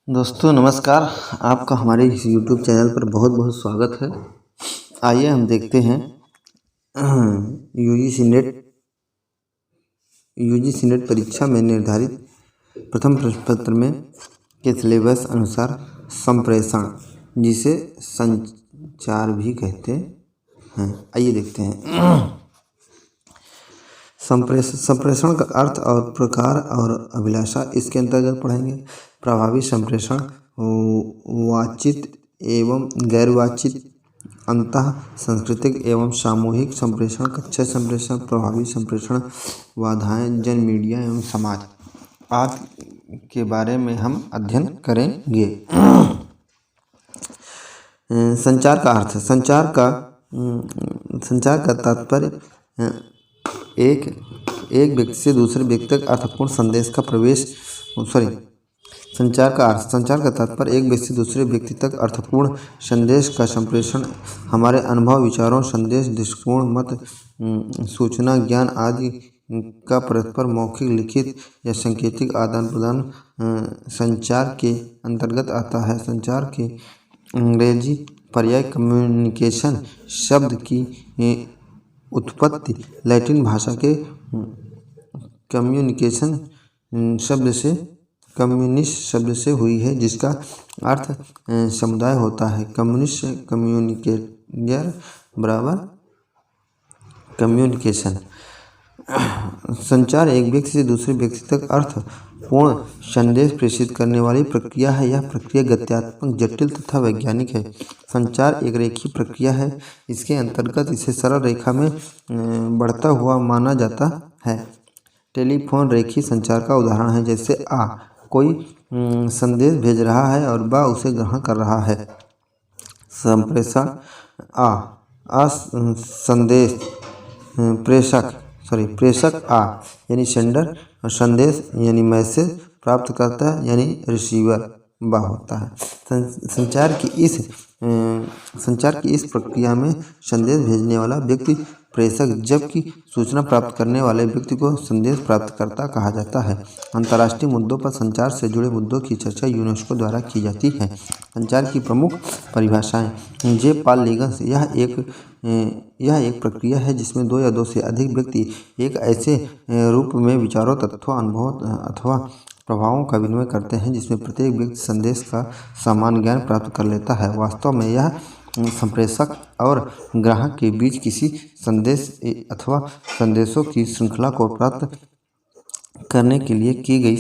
दोस्तों नमस्कार। आपका हमारे इस YouTube चैनल पर बहुत बहुत स्वागत है। आइए हम देखते हैं यूजीसी नेट परीक्षा में निर्धारित प्रथम प्रश्न पत्र में के सिलेबस अनुसार संप्रेषण, जिसे संचार भी कहते हैं। आइए देखते हैं। संप्रेषण का अर्थ और प्रकार और अभिलाषा इसके अंतर्गत पढ़ेंगे। प्रभावी संप्रेषण, वाचित एवं गैर वाचित, अंतः सांस्कृतिक एवं सामूहिक संप्रेषण, कक्षा संप्रेषण, प्रभावी संप्रेषण, बाधाएं, जन मीडिया एवं समाज आदि के बारे में हम अध्ययन करेंगे। संचार का अर्थ, संचार का तात्पर्य एक व्यक्ति से दूसरे व्यक्ति तक अर्थपूर्ण संदेश का संचार का तात्पर्य एक व्यक्ति से दूसरे व्यक्ति तक अर्थपूर्ण संदेश का संप्रेषण हमारे अनुभव, विचारों, संदेश, दृष्टिकोण, मत, सूचना, ज्ञान आदि का परस्पर मौखिक, लिखित या सांकेतिक आदान प्रदान संचार के अंतर्गत आता है। संचार के अंग्रेजी पर्याय कम्युनिकेशन शब्द की उत्पत्ति लैटिन भाषा के कम्युनिकेशन शब्द से हुई है, जिसका अर्थ समुदाय होता है। कम्युनिकेटर बराबर कम्युनिकेशन। संचार एक व्यक्ति से दूसरे व्यक्ति तक अर्थपूर्ण संदेश प्रेषित करने वाली प्रक्रिया है। यह प्रक्रिया गत्यात्मक, जटिल तथा वैज्ञानिक है। संचार एक रेखीय प्रक्रिया है। इसके अंतर्गत इसे सरल रेखा में बढ़ता हुआ माना जाता है। टेलीफोन रेखीय संचार का उदाहरण है। जैसे आ, कोई संदेश भेज रहा है और बा उसे ग्रहण कर रहा है। संप्रेषण संदेश प्रेषक आ यानी सेंडर, और संदेश यानी मैसेज प्राप्तकर्ता यानी रिसीवर बा होता है। संचार की इस प्रक्रिया में संदेश भेजने वाला व्यक्ति प्रेषक, जबकि सूचना प्राप्त करने वाले व्यक्ति को संदेश प्राप्तकर्ता कहा जाता है। अंतर्राष्ट्रीय मुद्दों पर संचार से जुड़े मुद्दों की चर्चा यूनेस्को द्वारा की जाती है। संचार की प्रमुख परिभाषाएं। जे पॉल लिगन्स, यह एक प्रक्रिया है जिसमें दो या दो से अधिक व्यक्ति एक ऐसे रूप में विचारों, तथ्यों, अनुभवों अथवा प्रभावों का विनिमय करते हैं जिसमें प्रत्येक व्यक्ति संदेश का समान ज्ञान प्राप्त कर लेता है। वास्तव में यह संप्रेषक और ग्राहक के बीच किसी संदेश अथवा संदेशों की श्रृंखला को प्राप्त करने के लिए की गई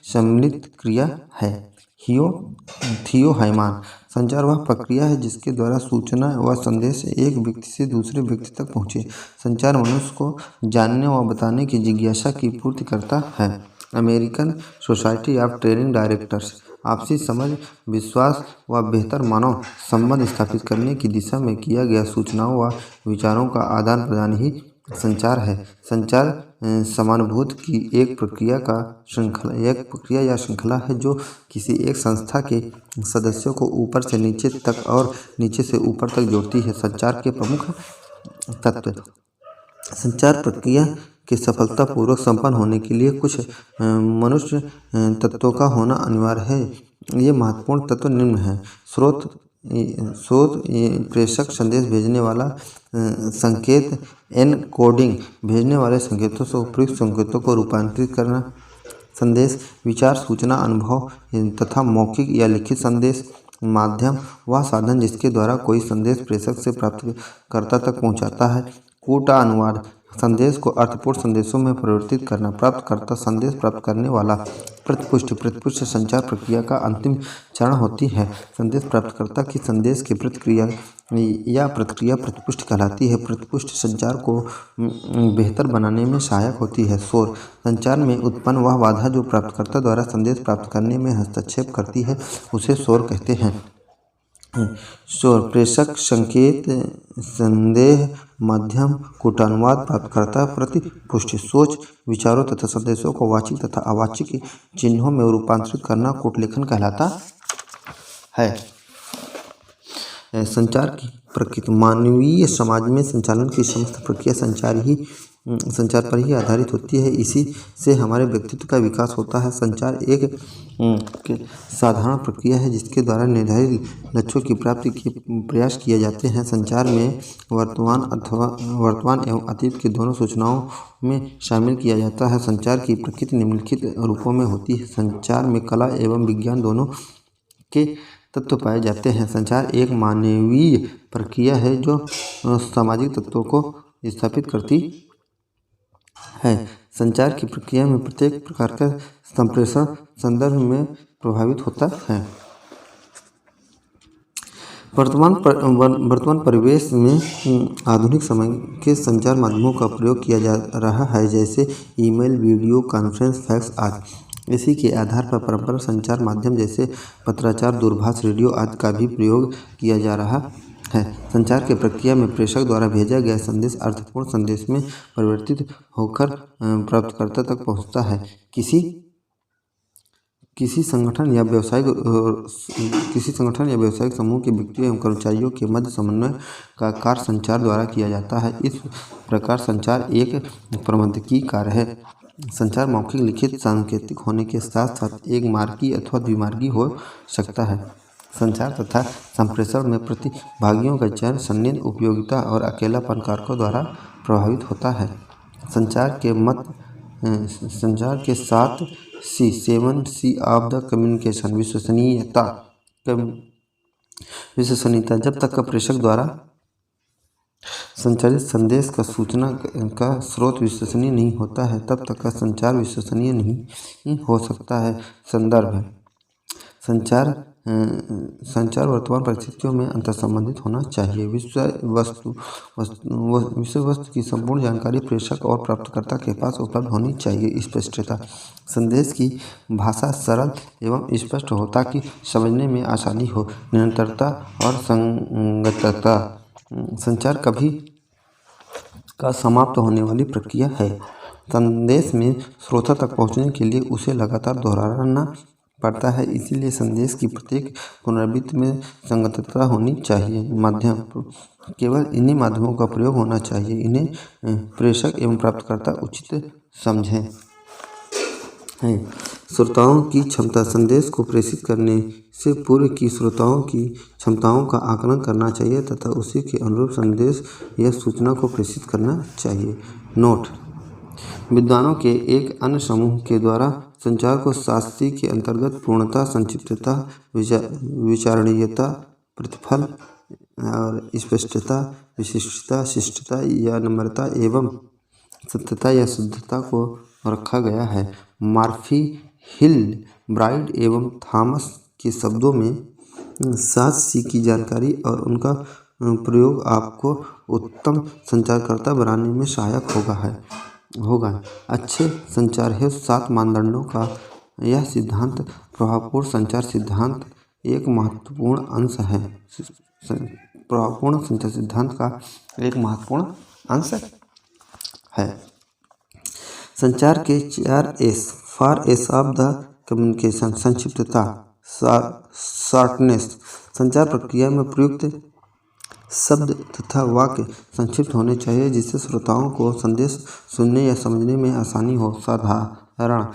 सम्मिलित क्रिया है। थियो हाइमान, संचार वह प्रक्रिया है जिसके द्वारा सूचना व संदेश एक व्यक्ति से दूसरे व्यक्ति तक पहुँचे। संचार मनुष्य को जानने व बताने की जिज्ञासा की पूर्ति करता है। American society of training directors, आपसी समझ, विश्वास व बेहतर मानव संबंध स्थापित करने की दिशा में किया गया सूचनाओं व विचारों का आदान प्रदान ही संचार है। संचार समानुभूति की एक प्रक्रिया या श्रृंखला है जो किसी एक संस्था के सदस्यों को ऊपर से नीचे तक और नीचे से ऊपर तक जोड़ती है। संचार के प्रमुख तत्व। संचार प्रक्रिया के सफलतापूर्वक संपन्न होने के लिए कुछ मनुष्य तत्वों का होना अनिवार्य है। ये महत्वपूर्ण तत्व निम्न हैं। स्रोत, प्रेषक, संदेश भेजने वाला, संकेत, एनकोडिंग, भेजने वाले संकेतों से उपयुक्त संकेतों को रूपांतरित करना, संदेश, विचार, सूचना, अनुभव तथा मौखिक या लिखित संदेश, माध्यम, वह साधन जिसके द्वारा कोई संदेश प्रेषक से प्राप्तकर्ता तक पहुंचाता है, कूटा अनुवाद, संदेश को अर्थपूर्ण संदेशों में परिवर्तित करना, प्राप्तकर्ता, संदेश प्राप्त करने वाला, प्रतिपुष्टि संचार प्रक्रिया का अंतिम चरण होती है। संदेश प्राप्तकर्ता की संदेश की प्रतिक्रिया प्रतिपुष्टि कहलाती है। प्रतिपुष्टि संचार को बेहतर बनाने में सहायक होती है। शोर, संचार में उत्पन्न वह बाधा जो प्राप्तकर्ता द्वारा संदेश प्राप्त करने में हस्तक्षेप करती है उसे शोर कहते हैं। शोर, प्रेषक, संकेत, संदेह, माध्यम, कूटानुवाद, प्राप्तकर्ता, प्रतिपुष्टि, सोच, विचारों तथा संदेशों को वाचिक तथा अवाचिक चिन्हों में रूपांतरित करना कूटलेखन कहलाता है। संचार की प्रकृति। मानवीय समाज में संचालन की समस्त प्रक्रिया संचार ही संचार पर ही आधारित होती है। इसी से हमारे व्यक्तित्व का विकास होता है। संचार एक साधारण प्रक्रिया है जिसके द्वारा निर्धारित लक्ष्यों की प्राप्ति के प्रयास किए जाते हैं। संचार में वर्तमान एवं अतीत के दोनों सूचनाओं में शामिल किया जाता है। संचार की प्रकृति निम्नलिखित रूपों में होती है। संचार में कला एवं विज्ञान दोनों के तत्व पाए जाते हैं। संचार एक मानवीय प्रक्रिया है जो सामाजिक तत्वों को स्थापित करती है। संचार की प्रक्रिया में प्रत्येक प्रकार का संप्रेषण संदर्भ में प्रभावित होता है। वर्तमान परिवेश में आधुनिक समय के संचार माध्यमों का प्रयोग किया जा रहा है, जैसे ईमेल, वीडियो कॉन्फ्रेंस, फैक्स आदि। इसी के आधार पर परंपरागत संचार माध्यम जैसे पत्राचार, दूरभाष, रेडियो आदि का भी प्रयोग किया जा रहा है। संचार की प्रक्रिया में प्रेषक द्वारा भेजा गया संदेश अर्थपूर्ण संदेश में परिवर्तित होकर प्राप्तकर्ता तक पहुंचता है। किसी संगठन या व्यावसायिक समूह के व्यक्तियों एवं कर्मचारियों के मध्य समन्वय का कार्य संचार द्वारा किया जाता है। इस प्रकार संचार एक प्रबंधकीय कार्य है। संचार मौखिक, लिखित, सांकेतिक होने के साथ साथ एक मार्गी अथवा द्विमार्गी हो सकता है। संचार तथा संप्रेषण में प्रतिभागियों का चयन सन्निहित उपयोगिता और अकेलापन कारकों द्वारा प्रभावित होता है। संचार के 7 C ऑफ द कम्युनिकेशन। विश्वसनीयता। जब तक का प्रेषक द्वारा संचारित संदेश का सूचना का स्रोत विश्वसनीय नहीं होता है, तब तक का संचार विश्वसनीय नहीं हो सकता है। संदर्भ है। संचार वर्तमान परिस्थितियों में अंतर्संबंधित होना चाहिए। विषय वस्तु की संपूर्ण जानकारी प्रेषक और प्राप्तकर्ता के पास उपलब्ध होनी चाहिए। स्पष्टता। संदेश की भाषा सरल एवं स्पष्ट हो ताकि समझने में आसानी हो। निरंतरता और संगतता। संचार कभी का समाप्त होने वाली प्रक्रिया है। संदेश में श्रोता तक पहुंचने के लिए उसे लगातार दोहराना पड़ता है, इसीलिए संदेश की प्रत्येक पुनरावृत्ति में संगतता होनी चाहिए। माध्यम। केवल इन्हीं माध्यमों का प्रयोग होना चाहिए। इन्हें प्रेषक एवं प्राप्तकर्ता उचित समझें। श्रोताओं की क्षमता। संदेश को प्रेषित करने से पूर्व की श्रोताओं की क्षमताओं का आकलन करना चाहिए तथा उसी के अनुरूप संदेश या सूचना को प्रेषित करना चाहिए। नोट। विद्वानों के एक अन्य समूह के द्वारा संचार को 7C के अंतर्गत पूर्णता, संक्षिप्तता, विचारणीयता, प्रतिफल और स्पष्टता, विशिष्टता, शिष्टता या नम्रता एवं सत्यता या शुद्धता को रखा गया है। मर्फी, हिल, ब्राइड एवं थॉमस के शब्दों में 7C की जानकारी और उनका प्रयोग आपको उत्तम संचारकर्ता बनाने में सहायक होगा। अच्छे संचार हेतु 7 मानदंडों का यह सिद्धांत प्रभावपूर्ण संचार सिद्धांत एक महत्वपूर्ण अंश है। प्रभावपूर्ण संचार सिद्धांत का एक महत्वपूर्ण अंश है। संचार के 4 S। Four S of the communication. संक्षिप्तता, शॉर्टनेस। संचार प्रक्रिया में प्रयुक्त शब्द तथा वाक्य संक्षिप्त होने चाहिए जिससे श्रोताओं को संदेश सुनने या समझने में आसानी हो। साधारण।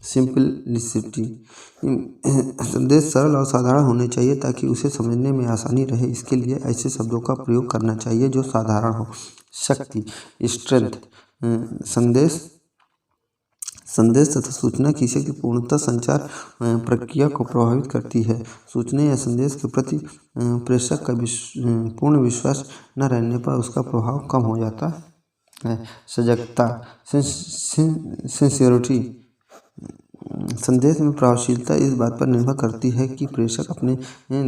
सिंपलिसिटी। संदेश सरल और साधारण होने चाहिए ताकि उसे समझने में आसानी रहे। इसके लिए ऐसे शब्दों का प्रयोग करना चाहिए जो साधारण हो। शक्ति, स्ट्रेंथ। संदेश तथा सूचना की शक्ति पूर्णतः संचार प्रक्रिया को प्रभावित करती है। सूचना या संदेश के प्रति प्रेषक का पूर्ण विश्वास न रहने पर उसका प्रभाव कम हो जाता है। सजगता, सिंसियरिटी। संदेश में प्रभावशीलता इस बात पर निर्भर करती है कि प्रेषक अपने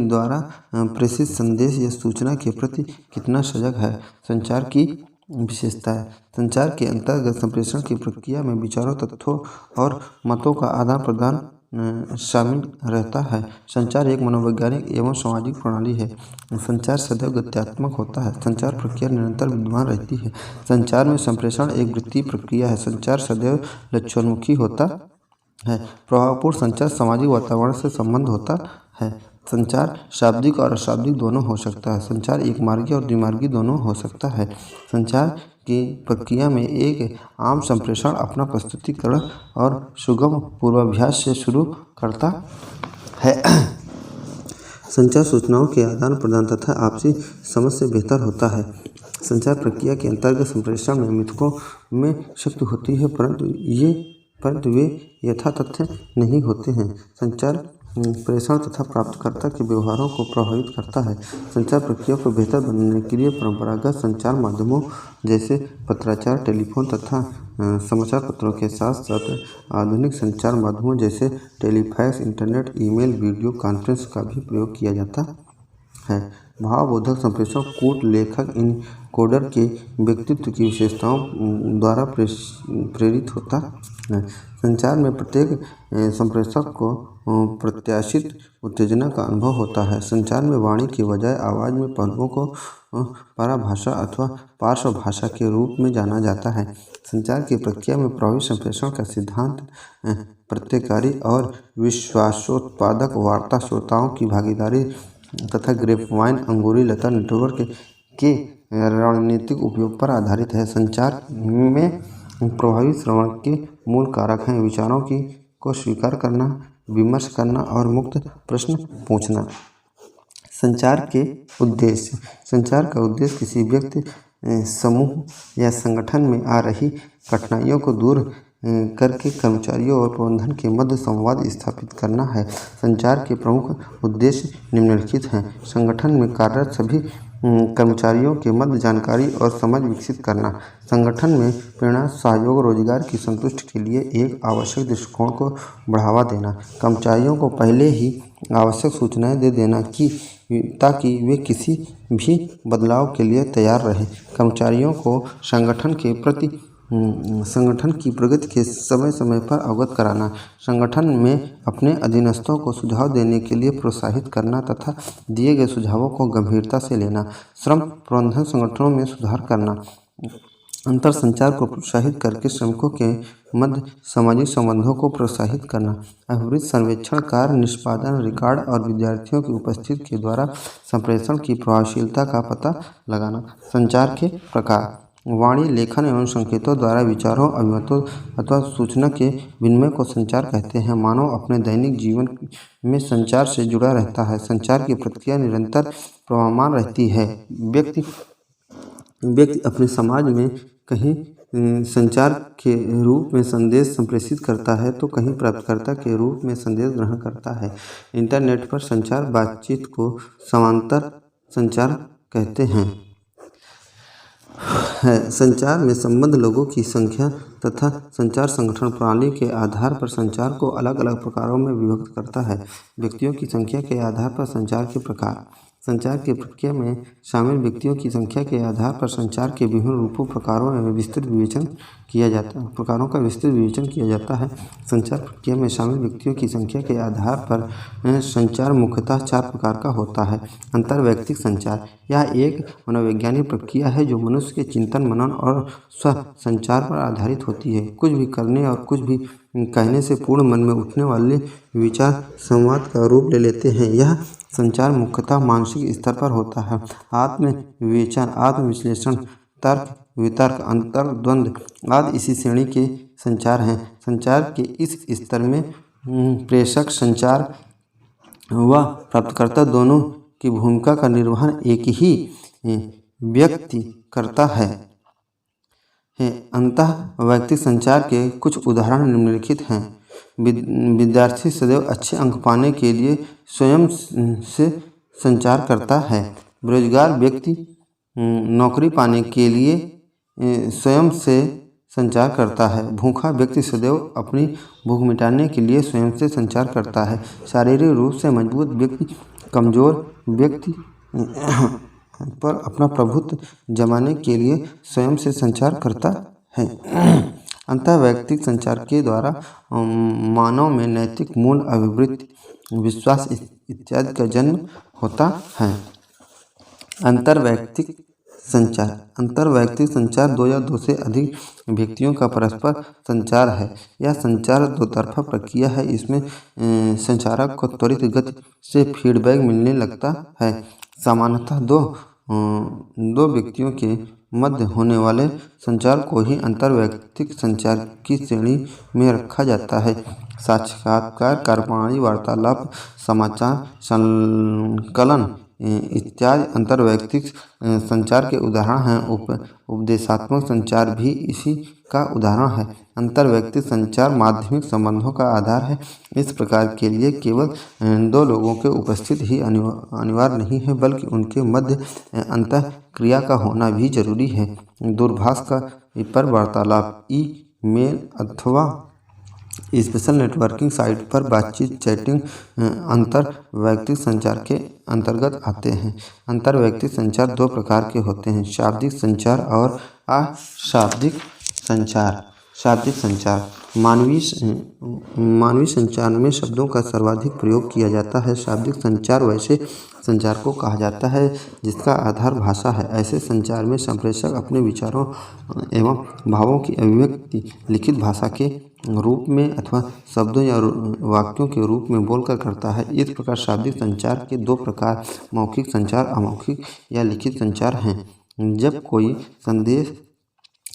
द्वारा प्रेषित संदेश या सूचना के प्रति कितना सजग है। संचार की विशेषता है। संचार के अंतर्गत संप्रेषण की प्रक्रिया में विचारों, तथ्यों और मतों का आदान प्रदान शामिल रहता है। संचार एक मनोवैज्ञानिक एवं सामाजिक प्रणाली है। संचार सदैव गत्यात्मक होता है। संचार प्रक्रिया निरंतर विद्यमान रहती है। संचार में संप्रेषण एक वृत्तीय प्रक्रिया है। संचार सदैव लक्ष्योन्मुखी होता है। प्रभावपूर्ण संचार सामाजिक वातावरण से संबंध होता है। संचार शाब्दिक और अशाब्दिक दोनों हो सकता है। संचार एक मार्गी और द्विमार्गी दोनों हो सकता है। संचार की प्रक्रिया में एक आम संप्रेषण अपना प्रस्तुतिकरण और सुगम पूर्वाभ्यास से शुरू करता है। संचार सूचनाओं के आदान प्रदान तथा आपसी समझ से बेहतर होता है। संचार प्रक्रिया के अंतर्गत संप्रेषण में मिथकों में शक्ति होती है, परंतु वे यथातथ्य नहीं होते हैं। संचार प्रेषण तथा प्राप्तकर्ता के व्यवहारों को प्रभावित करता है। संचार प्रक्रिया को बेहतर बनाने के लिए परंपरागत संचार माध्यमों जैसे पत्राचार, टेलीफोन तथा समाचार पत्रों के साथ साथ आधुनिक संचार माध्यमों जैसे telefax, internet, email, video conference का भी प्रयोग किया जाता है। भावबोधक संप्रेषण कूट लेखक इनकोडर के व्यक्तित्व की विशेषताओं द्वारा प्रेरित होता है। संचार में प्रत्येक संप्रेषक को प्रत्याशित उत्तेजना का अनुभव होता है। संचार में वाणी के बजाय आवाज़ में पहलुओं को पराभाषा अथवा पार्श्व भाषा के रूप में जाना जाता है। संचार की प्रक्रिया में प्रभावी संप्रेषण का सिद्धांत प्रत्ययकारी और विश्वासोत्पादक वार्ता, श्रोताओं की भागीदारी तथा ग्रेपवाइन अंगूरी लता नेटवर्क के रणनीतिक उपयोग पर आधारित है। संचार में प्रभावी श्रवण के मूल कारक हैं विचारों को स्वीकार करना, विमर्श करना और मुक्त प्रश्न पूछना। संचार के उद्देश्य। संचार का उद्देश्य किसी व्यक्ति, समूह या संगठन में आ रही कठिनाइयों को दूर करके कर्मचारियों और प्रबंधन के मध्य संवाद स्थापित करना है। संचार के प्रमुख उद्देश्य निम्नलिखित हैं। संगठन में कार्यरत सभी कर्मचारियों के मध्य जानकारी और समझ विकसित करना। संगठन में प्रेरणा, सहयोग, रोजगार की संतुष्टि के लिए एक आवश्यक दृष्टिकोण को बढ़ावा देना। कर्मचारियों को पहले ही आवश्यक सूचनाएं दे देना ताकि वे किसी भी बदलाव के लिए तैयार रहें। कर्मचारियों को संगठन की प्रगति के समय समय पर अवगत कराना। संगठन में अपने अधीनस्थों को सुझाव देने के लिए प्रोत्साहित करना तथा दिए गए सुझावों को गंभीरता से लेना। श्रम प्रबंधन संगठनों में सुधार करना। अंतर संचार को प्रोत्साहित करके श्रमिकों के मध्य सामाजिक संबंधों को प्रोत्साहित करना। अभिवृत्ति सर्वेक्षण, कार्य निष्पादन रिकॉर्ड और विद्यार्थियों की उपस्थिति के द्वारा संप्रेषण की प्रभावशीलता का पता लगाना। संचार के प्रकार। वाणी, लेखन एवं संकेतों द्वारा विचारों, अभिमतों अथवा सूचना के विनिमय को संचार कहते हैं। मानव अपने दैनिक जीवन में संचार से जुड़ा रहता है। संचार की प्रक्रिया निरंतर प्रवर्तमान रहती है। व्यक्ति अपने समाज में कहीं संचार के रूप में संदेश संप्रेषित करता है तो कहीं प्राप्तकर्ता के रूप में संदेश ग्रहण करता है। इंटरनेट पर संचार बातचीत को समांतर संचार कहते हैं। संचार में संबद्ध लोगों की संख्या तथा संचार संगठन प्रणाली के आधार पर संचार को अलग अलग प्रकारों में विभक्त करता है। व्यक्तियों की संख्या के आधार पर संचार के प्रकार। संचार की प्रक्रिया में शामिल व्यक्तियों की संख्या के आधार पर संचार के विभिन्न रूपों प्रकारों का विस्तृत विवेचन किया जाता है। संचार प्रक्रिया में शामिल व्यक्तियों की संख्या के आधार पर संचार मुख्यतः 4 प्रकार का होता है। अंतर्वैयक्तिक संचार। यह एक मनोवैज्ञानिक प्रक्रिया है जो मनुष्य के चिंतन, मनन और स्व संचार पर आधारित होती है। कुछ भी करने और कुछ भी कहने से पूर्ण मन में उठने वाले विचार संवाद का रूप ले लेते हैं। यह संचार मुख्यतः मानसिक स्तर पर होता है। आत्म विवेचन, आत्म विश्लेषण, तर्क वितर्क, अंतर्द्वंद आदि इसी श्रेणी के संचार हैं। संचार के इस स्तर में प्रेषक, संचार व प्राप्तकर्ता दोनों की भूमिका का निर्वहन एक ही व्यक्ति करता है। अंतःवैयक्तिक संचार के कुछ उदाहरण निम्नलिखित हैं। विद्यार्थी सदैव अच्छे अंक पाने के लिए स्वयं से संचार करता है। बेरोजगार व्यक्ति नौकरी पाने के लिए स्वयं से संचार करता है। भूखा व्यक्ति सदैव अपनी भूख मिटाने के लिए स्वयं से संचार करता है। शारीरिक रूप से मजबूत व्यक्ति कमजोर व्यक्ति पर अपना प्रभुत्व जमाने के लिए स्वयं से संचार करता है। अंतःवैयक्तिक संचार के द्वारा मानव में नैतिक मूल्य, अभिवृत्ति, विश्वास इत्यादि का जन्म होता है। अंतर्वैयक्तिक संचार। अंतर्वैयक्तिक संचार दो या दो से अधिक व्यक्तियों का परस्पर संचार है। यह संचार दोतरफा प्रक्रिया है। इसमें संचारक को त्वरित गति से फीडबैक मिलने लगता है। सामान्यतः दो व्यक्तियों के मध्य होने वाले संचार को ही अंतर्वैयक्तिक संचार की श्रेणी में रखा जाता है। साक्षात्कार, कार्यप्रणाली, वार्तालाप, समाचार संकलन इत्यादि अंतर्वैयक्तिक संचार के उदाहरण हैं। उपदेशात्मक संचार भी इसी का उदाहरण है। अंतर्वैयक्तिक संचार माध्यमिक संबंधों का आधार है। इस प्रकार के लिए केवल दो लोगों के उपस्थित ही अनिवार्य नहीं है, बल्कि उनके मध्य अंतःक्रिया का होना भी जरूरी है। दूरभाष पर वार्तालाप, ईमेल अथवा स्पेशल नेटवर्किंग साइट पर बातचीत, चैटिंग अंतर्वैयक्तिक संचार के अंतर्गत आते हैं। अंतर्वैयक्तिक संचार दो प्रकार के होते हैं: शाब्दिक संचार और अशाब्दिक संचार। शाब्दिक संचार मानवीय संचार में शब्दों का सर्वाधिक प्रयोग किया जाता है। शाब्दिक संचार वैसे संचार को कहा जाता है जिसका आधार भाषा है। ऐसे संचार में संप्रेषक अपने विचारों एवं भावों की अभिव्यक्ति लिखित भाषा के रूप में अथवा शब्दों या वाक्यों के रूप में बोलकर करता है। इस प्रकार शाब्दिक संचार के दो प्रकार मौखिक संचार, अमौखिक या लिखित संचार हैं। जब कोई संदेश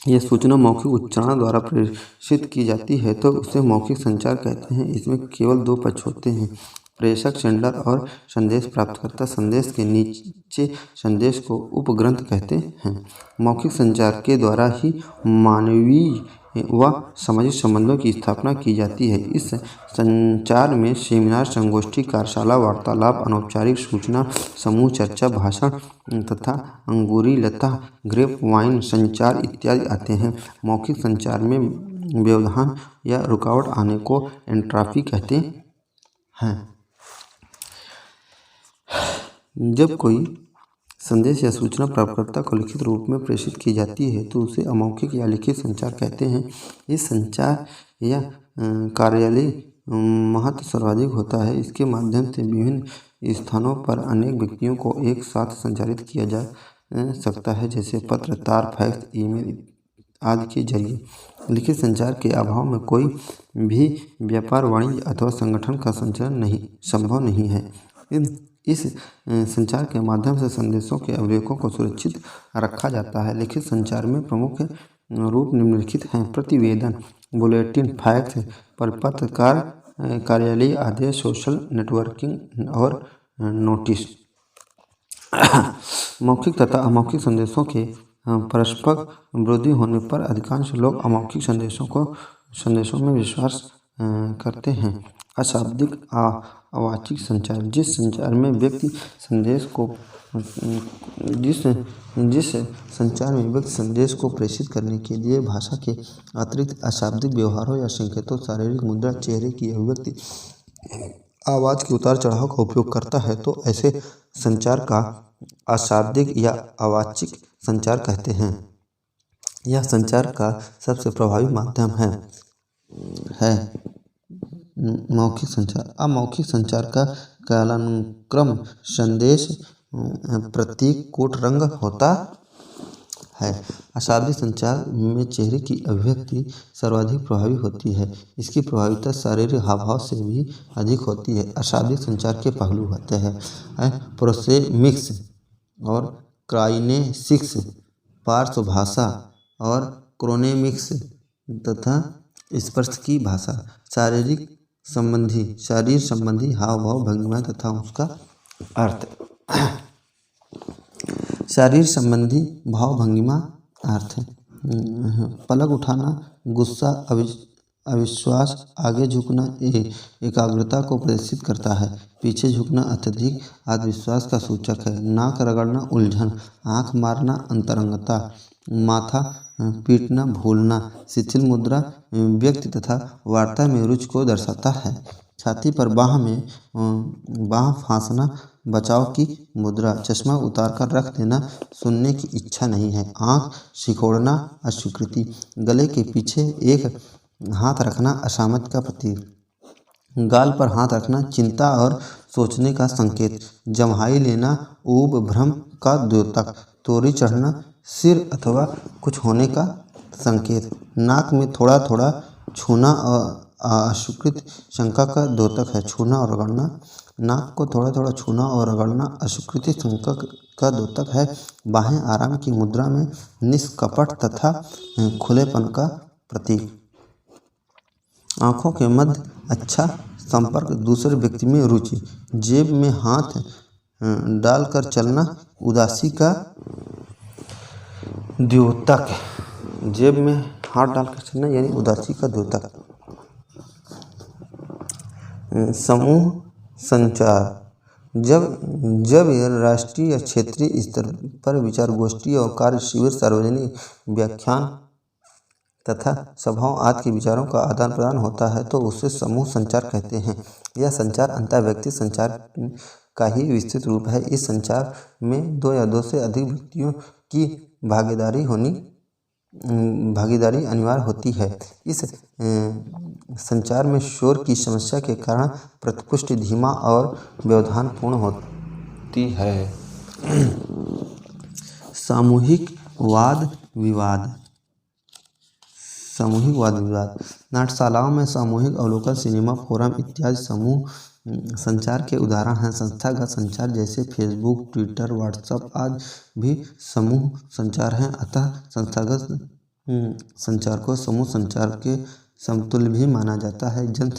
यह सूचना मौखिक उच्चारण द्वारा प्रेषित की जाती है तो उसे मौखिक संचार कहते हैं। इसमें केवल दो पक्ष होते हैं: प्रेषक सेंडर और संदेश प्राप्तकर्ता। संदेश के नीचे संदेश को उपग्रंथ कहते हैं। मौखिक संचार के द्वारा ही मानवीय व सामाजिक संबंधों की स्थापना की जाती है। इस संचार में सेमिनार, संगोष्ठी, कार्यशाला, वार्तालाप, अनौपचारिक सूचना समूह, चर्चा, भाषण तथा अंगूरी लता, ग्रेप वाइन संचार इत्यादि आते हैं। मौखिक संचार में व्यवधान या रुकावट आने को एंट्रॉपी कहते हैं। जब कोई संदेश या सूचना प्राप्तकर्ता को लिखित रूप में प्रेषित की जाती है तो उसे अमौखिक या लिखित संचार कहते हैं। इस संचार या कार्यालय महत्व सर्वाधिक होता है। इसके माध्यम से विभिन्न स्थानों पर अनेक व्यक्तियों को एक साथ संचारित किया जा सकता है, जैसे पत्र, तार, फैक्स, ईमेल आदि के जरिए। लिखित संचार के अभाव में कोई भी व्यापार, वाणिज्य अथवा संगठन का संचालन संभव नहीं है। इस संचार के माध्यम से संदेशों के अवलेखों को सुरक्षित रखा जाता है। लिखित संचार में प्रमुख रूप निम्नलिखित हैं: प्रतिवेदन, बुलेटिन, फैक्स, परिपत्र, कार्यालयीय आदेश, सोशल नेटवर्किंग और नोटिस। मौखिक तथा अमौखिक संदेशों के परस्पर विरोधी होने पर अधिकांश लोग अमौखिक संदेशों में विश्वास करते हैं। अशाब्दिक अवाचिक संचार, जिस संचार में व्यक्ति संदेश को प्रेषित करने के लिए भाषा के अतिरिक्त अशाब्दिक व्यवहारों या संकेतों, शारीरिक मुद्रा, चेहरे की अभिव्यक्ति, आवाज़ के उतार चढ़ाव का उपयोग करता है, तो ऐसे संचार का अशाब्दिक या अवाचिक संचार कहते हैं। यह संचार का सबसे प्रभावी माध्यम है मौखिक संचार। अमौखिक संचार का कालानुक्रम संदेश, प्रतीक, कोड, रंग होता है। अशाब्दिक संचार में चेहरे की अभिव्यक्ति सर्वाधिक प्रभावी होती है। इसकी प्रभाविता शारीरिक हावभाव से भी अधिक होती है। अशाब्दिक संचार के पहलू होते हैं प्रोक्सेमिक्स और क्राइनेसिक्स, पार्श्व भाषा और क्रोनेमिक्स तथा स्पर्श की भाषा। शरीर संबंधी हाव भाव, भंगिमा तथा उसका अर्थ। शरीर संबंधी भाव, भंगिमा, अर्थ: पलक उठाना गुस्सा, अविश्वास, आगे झुकना एकाग्रता को प्रदर्शित करता है। पीछे झुकना अत्यधिक आत्मविश्वास का सूचक है। नाक रगड़ना उलझन, आंख मारना अंतरंगता, माथा पीटना भूलना, शिथिल मुद्रा व्यक्ति तथा वार्ता में रुचि को दर्शाता है। छाती पर बाँह फांसना बचाव की मुद्रा, चश्मा उतारकर रख देना सुनने की इच्छा नहीं है। आँख सिकोड़ना अस्वीकृति, गले के पीछे एक हाथ रखना असामर्थ्य का प्रतीक, गाल पर हाथ रखना चिंता और सोचने का संकेत, जम्हाई लेना ऊब भ्रम का द्योतक, तोरी चढ़ना, सिर अथवा कुछ होने का संकेत। नाक में थोड़ा थोड़ा छूना और अस्वीकृत शंका का द्योतक है। छूना और रगड़ना, नाक को थोड़ा थोड़ा छूना और रगड़ना अस्वीकृति शंका का द्योतक है। बाहें आराम की मुद्रा में निष्कपट तथा खुलेपन का प्रतीक। आंखों के मध्य अच्छा संपर्क, दूसरे व्यक्ति में रुचि। जेब में हाथ डालकर चलना उदासी का द्योतक। जेब में हाथ डालकर चलना यानी उदासी का द्योतक। समूह संचार, जब यह राष्ट्रीय या क्षेत्रीय स्तर पर विचार गोष्ठी और कार्य शिविर, सार्वजनिक व्याख्यान तथा सभाओं आदि के विचारों का आदान प्रदान होता है तो उसे समूह संचार कहते हैं। यह संचार अंतर्व्यक्तिक संचार का ही विस्तृत रूप है। इस संचार में दो या दो से अधिक व्यक्तियों की भागीदारी अनिवार्य होती है। इस संचार में शोर की समस्या के कारण प्रतिपुष्टि धीमा और व्यवधानपूर्ण होती है। सामूहिक वाद विवाद। नाट्यशालाओं में सामूहिक अवलोकन, सिनेमा, फोरम इत्यादि समूह संचार के उदाहरण हैं। संस्थागत संचार जैसे फेसबुक, ट्विटर, व्हाट्सएप आदि भी समूह संचार हैं। अतः संस्थागत संचार को समूह संचार के समतुल्य भी माना जाता है। जन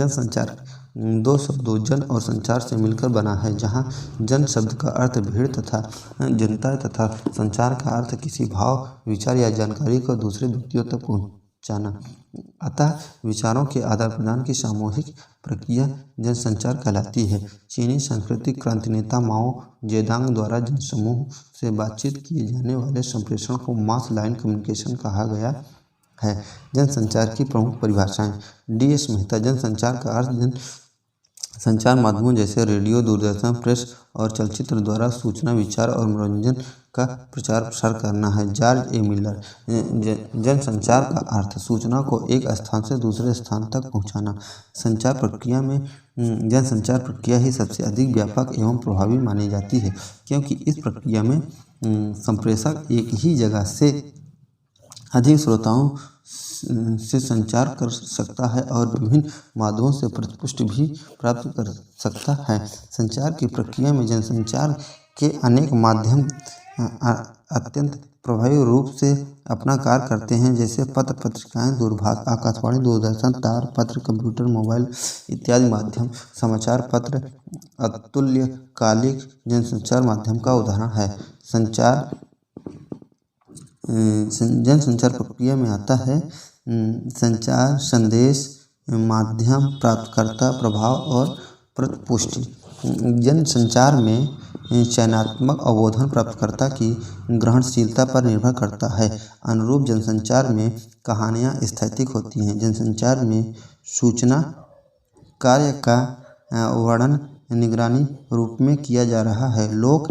संचार दो शब्दों जन और संचार से मिलकर बना है, जहाँ जन शब्द का अर्थ भीड़ तथा जनता तथा संचार का अर्थ किसी भाव, विचार या जानकारी को दूसरे व्यक्तियों तक पहुँचाना। अतः विचारों के आदान प्रदान की सामूहिक प्रक्रिया जनसंचार कहलाती है। चीनी सांस्कृतिक क्रांति नेता माओ जेडोंग द्वारा जनसमूह से बातचीत किए जाने वाले संप्रेषण को मास लाइन कम्युनिकेशन कहा गया है। जनसंचार की प्रमुख परिभाषाएं। डी.एस. मेहता। जनसंचार का अर्थ संचार माध्यमों जैसे रेडियो, दूरदर्शन, प्रेस और चलचित्र द्वारा सूचना, विचार और मनोरंजन का प्रचार प्रसार करना है। George A. मिलर। जनसंचार का अर्थ सूचना को एक स्थान से दूसरे स्थान तक पहुंचाना। जनसंचार प्रक्रिया ही सबसे अधिक व्यापक एवं प्रभावी मानी जाती है, क्योंकि इस प्रक्रिया में संप्रेषक एक ही जगह से अधिक श्रोताओं से संचार कर सकता है और विभिन्न माध्यमों से प्रतिपुष्टि भी प्राप्त कर सकता है। संचार की प्रक्रिया में जनसंचार के अनेक माध्यम अत्यंत प्रभावी रूप से अपना कार्य करते हैं, जैसे पत्र, पत्रिकाएं, दूरभाष, आकाशवाणी, दूरदर्शन, तार पत्र, कंप्यूटर, मोबाइल इत्यादि माध्यम। समाचार पत्र अतुल्यकालिक जनसंचार माध्यम का उदाहरण है। जनसंचार प्रक्रिया में आता है संचार, संदेश, माध्यम, प्राप्तकर्ता, प्रभाव और प्रतिपुष्टि। जनसंचार में चयनात्मक अवबोधन प्राप्तकर्ता की ग्रहणशीलता पर निर्भर करता है। अनुरूप जनसंचार में कहानियाँ स्थैतिक होती हैं। जनसंचार में सूचना कार्य का वर्णन निगरानी रूप में किया जा रहा है। लोक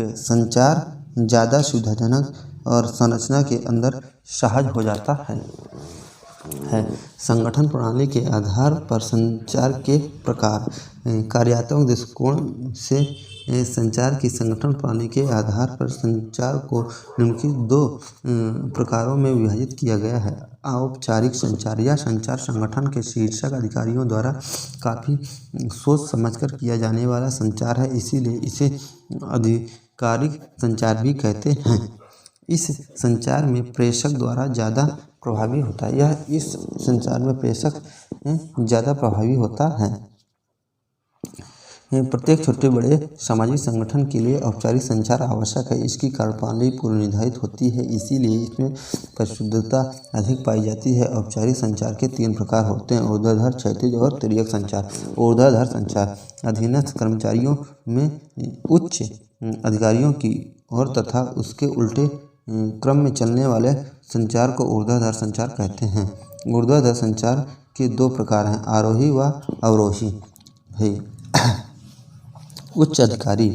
संचार ज़्यादा सुविधाजनक और संरचना के अंदर सहज हो जाता है। संगठन प्रणाली के आधार पर संचार के प्रकार। कार्यात्मक दृष्टिकोण से संचार की संगठन प्रणाली के आधार पर संचार को निम्नलिखित दो प्रकारों में विभाजित किया गया है। औपचारिक संचार। यह संचार संगठन के शीर्षक अधिकारियों द्वारा काफ़ी सोच समझकर किया जाने वाला संचार है, इसीलिए इसे आधिकारिक संचार भी कहते हैं। इस संचार में प्रेषक द्वारा ज़्यादा प्रभावी होता है। इस संचार में प्रेषक ज़्यादा प्रभावी होता है। प्रत्येक छोटे बड़े सामाजिक संगठन के लिए औपचारिक संचार आवश्यक है। इसकी कार्यप्रणाली पूर्व निर्धारित होती है, इसीलिए इसमें परिशुद्धता अधिक पाई जाती है। औपचारिक संचार के 3 प्रकार होते हैं: ऊर्ध्वाधर, क्षैतिज और तिर्यक संचार। ऊर्ध्वाधर संचार अधीनस्थ कर्मचारियों में उच्च अधिकारियों की ओर तथा उसके उल्टे क्रम में चलने वाले संचार को ऊर्ध्वाधर संचार कहते हैं। ऊर्ध्वाधर संचार के 2 प्रकार हैं, आरोही व अवरोही है। उच्च अधिकारी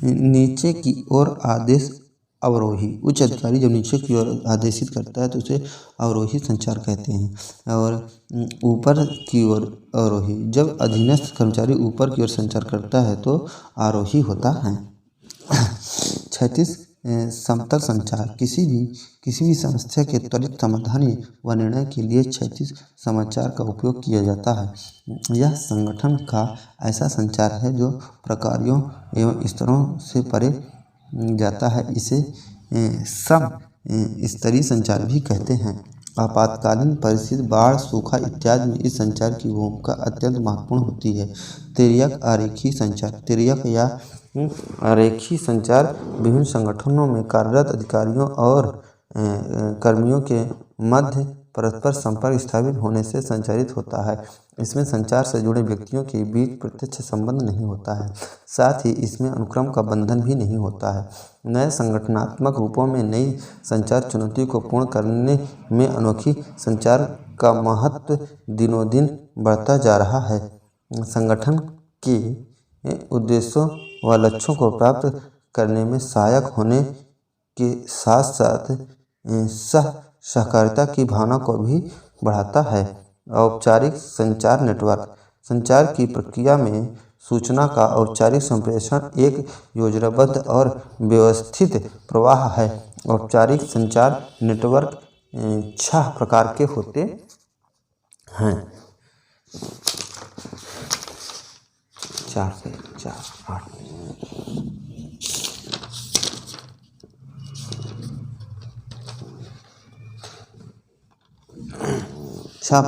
नीचे की ओर आदेश अवरोही। उच्च अधिकारी जब नीचे की ओर आदेशित करता है तो उसे अवरोही संचार कहते हैं। और ऊपर की ओर अवरोही। जब अधीनस्थ कर्मचारी ऊपर की ओर संचार करता है तो आरोही होता है। क्षैतिज समतल संचार किसी भी समस्या के त्वरित समाधान व निर्णय के लिए क्षैतिज समाचार का उपयोग किया जाता है। यह संगठन का ऐसा संचार है जो प्रकारों एवं स्तरों से परे जाता है। इसे सम स्तरीय संचार भी कहते हैं। आपातकालीन परिस्थिति, बाढ़, सूखा इत्यादि में इस संचार की भूमिका अत्यंत महत्वपूर्ण होती है। तिर्यक आरेखीय संचार। तिर्यक या आरेखीय संचार विभिन्न संगठनों में कार्यरत अधिकारियों और कर्मियों के मध्य परस्पर संपर्क स्थापित होने से संचालित होता है। इसमें संचार से जुड़े व्यक्तियों के बीच प्रत्यक्ष संबंध नहीं होता है, साथ ही इसमें अनुक्रम का बंधन भी नहीं होता है। नए संगठनात्मक रूपों में नई संचार चुनौती को पूर्ण करने में अनोखी संचार का महत्व दिनों दिन बढ़ता जा रहा है। संगठन के उद्देश्यों व लक्ष्यों को प्राप्त करने में सहायक होने के साथ साथ सहकारिता की भावना को भी बढ़ाता है। औपचारिक संचार नेटवर्क। संचार की प्रक्रिया में सूचना का औपचारिक संप्रेषण एक योजनाबद्ध और व्यवस्थित प्रवाह है। औपचारिक संचार नेटवर्क 6 प्रकार के होते हैं। 4 से 4 8 6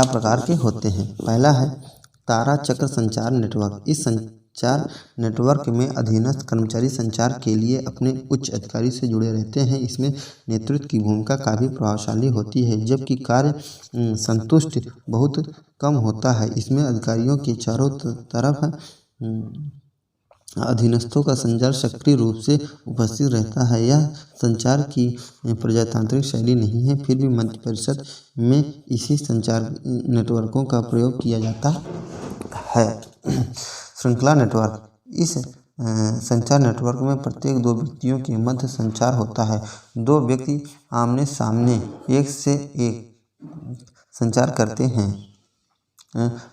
प्रकार के होते हैं। पहला है तारा चक्र संचार नेटवर्क। इस संचार नेटवर्क में अधीनस्थ कर्मचारी संचार के लिए अपने उच्च अधिकारी से जुड़े रहते हैं। इसमें नेतृत्व की भूमिका काफ़ी प्रभावशाली होती है, जबकि कार्य संतुष्टि बहुत कम होता है। इसमें अधिकारियों के चारों तरफ अधीनस्थों का संचार सक्रिय रूप से उपस्थित रहता है। यह संचार की प्रजातांत्रिक शैली नहीं है, फिर भी मंत्री परिषद में इसी संचार नेटवर्कों का प्रयोग किया जाता है। श्रृंखला नेटवर्क। इस संचार नेटवर्क में प्रत्येक 2 व्यक्तियों के मध्य संचार होता है। 2 व्यक्ति आमने सामने एक से एक संचार करते हैं।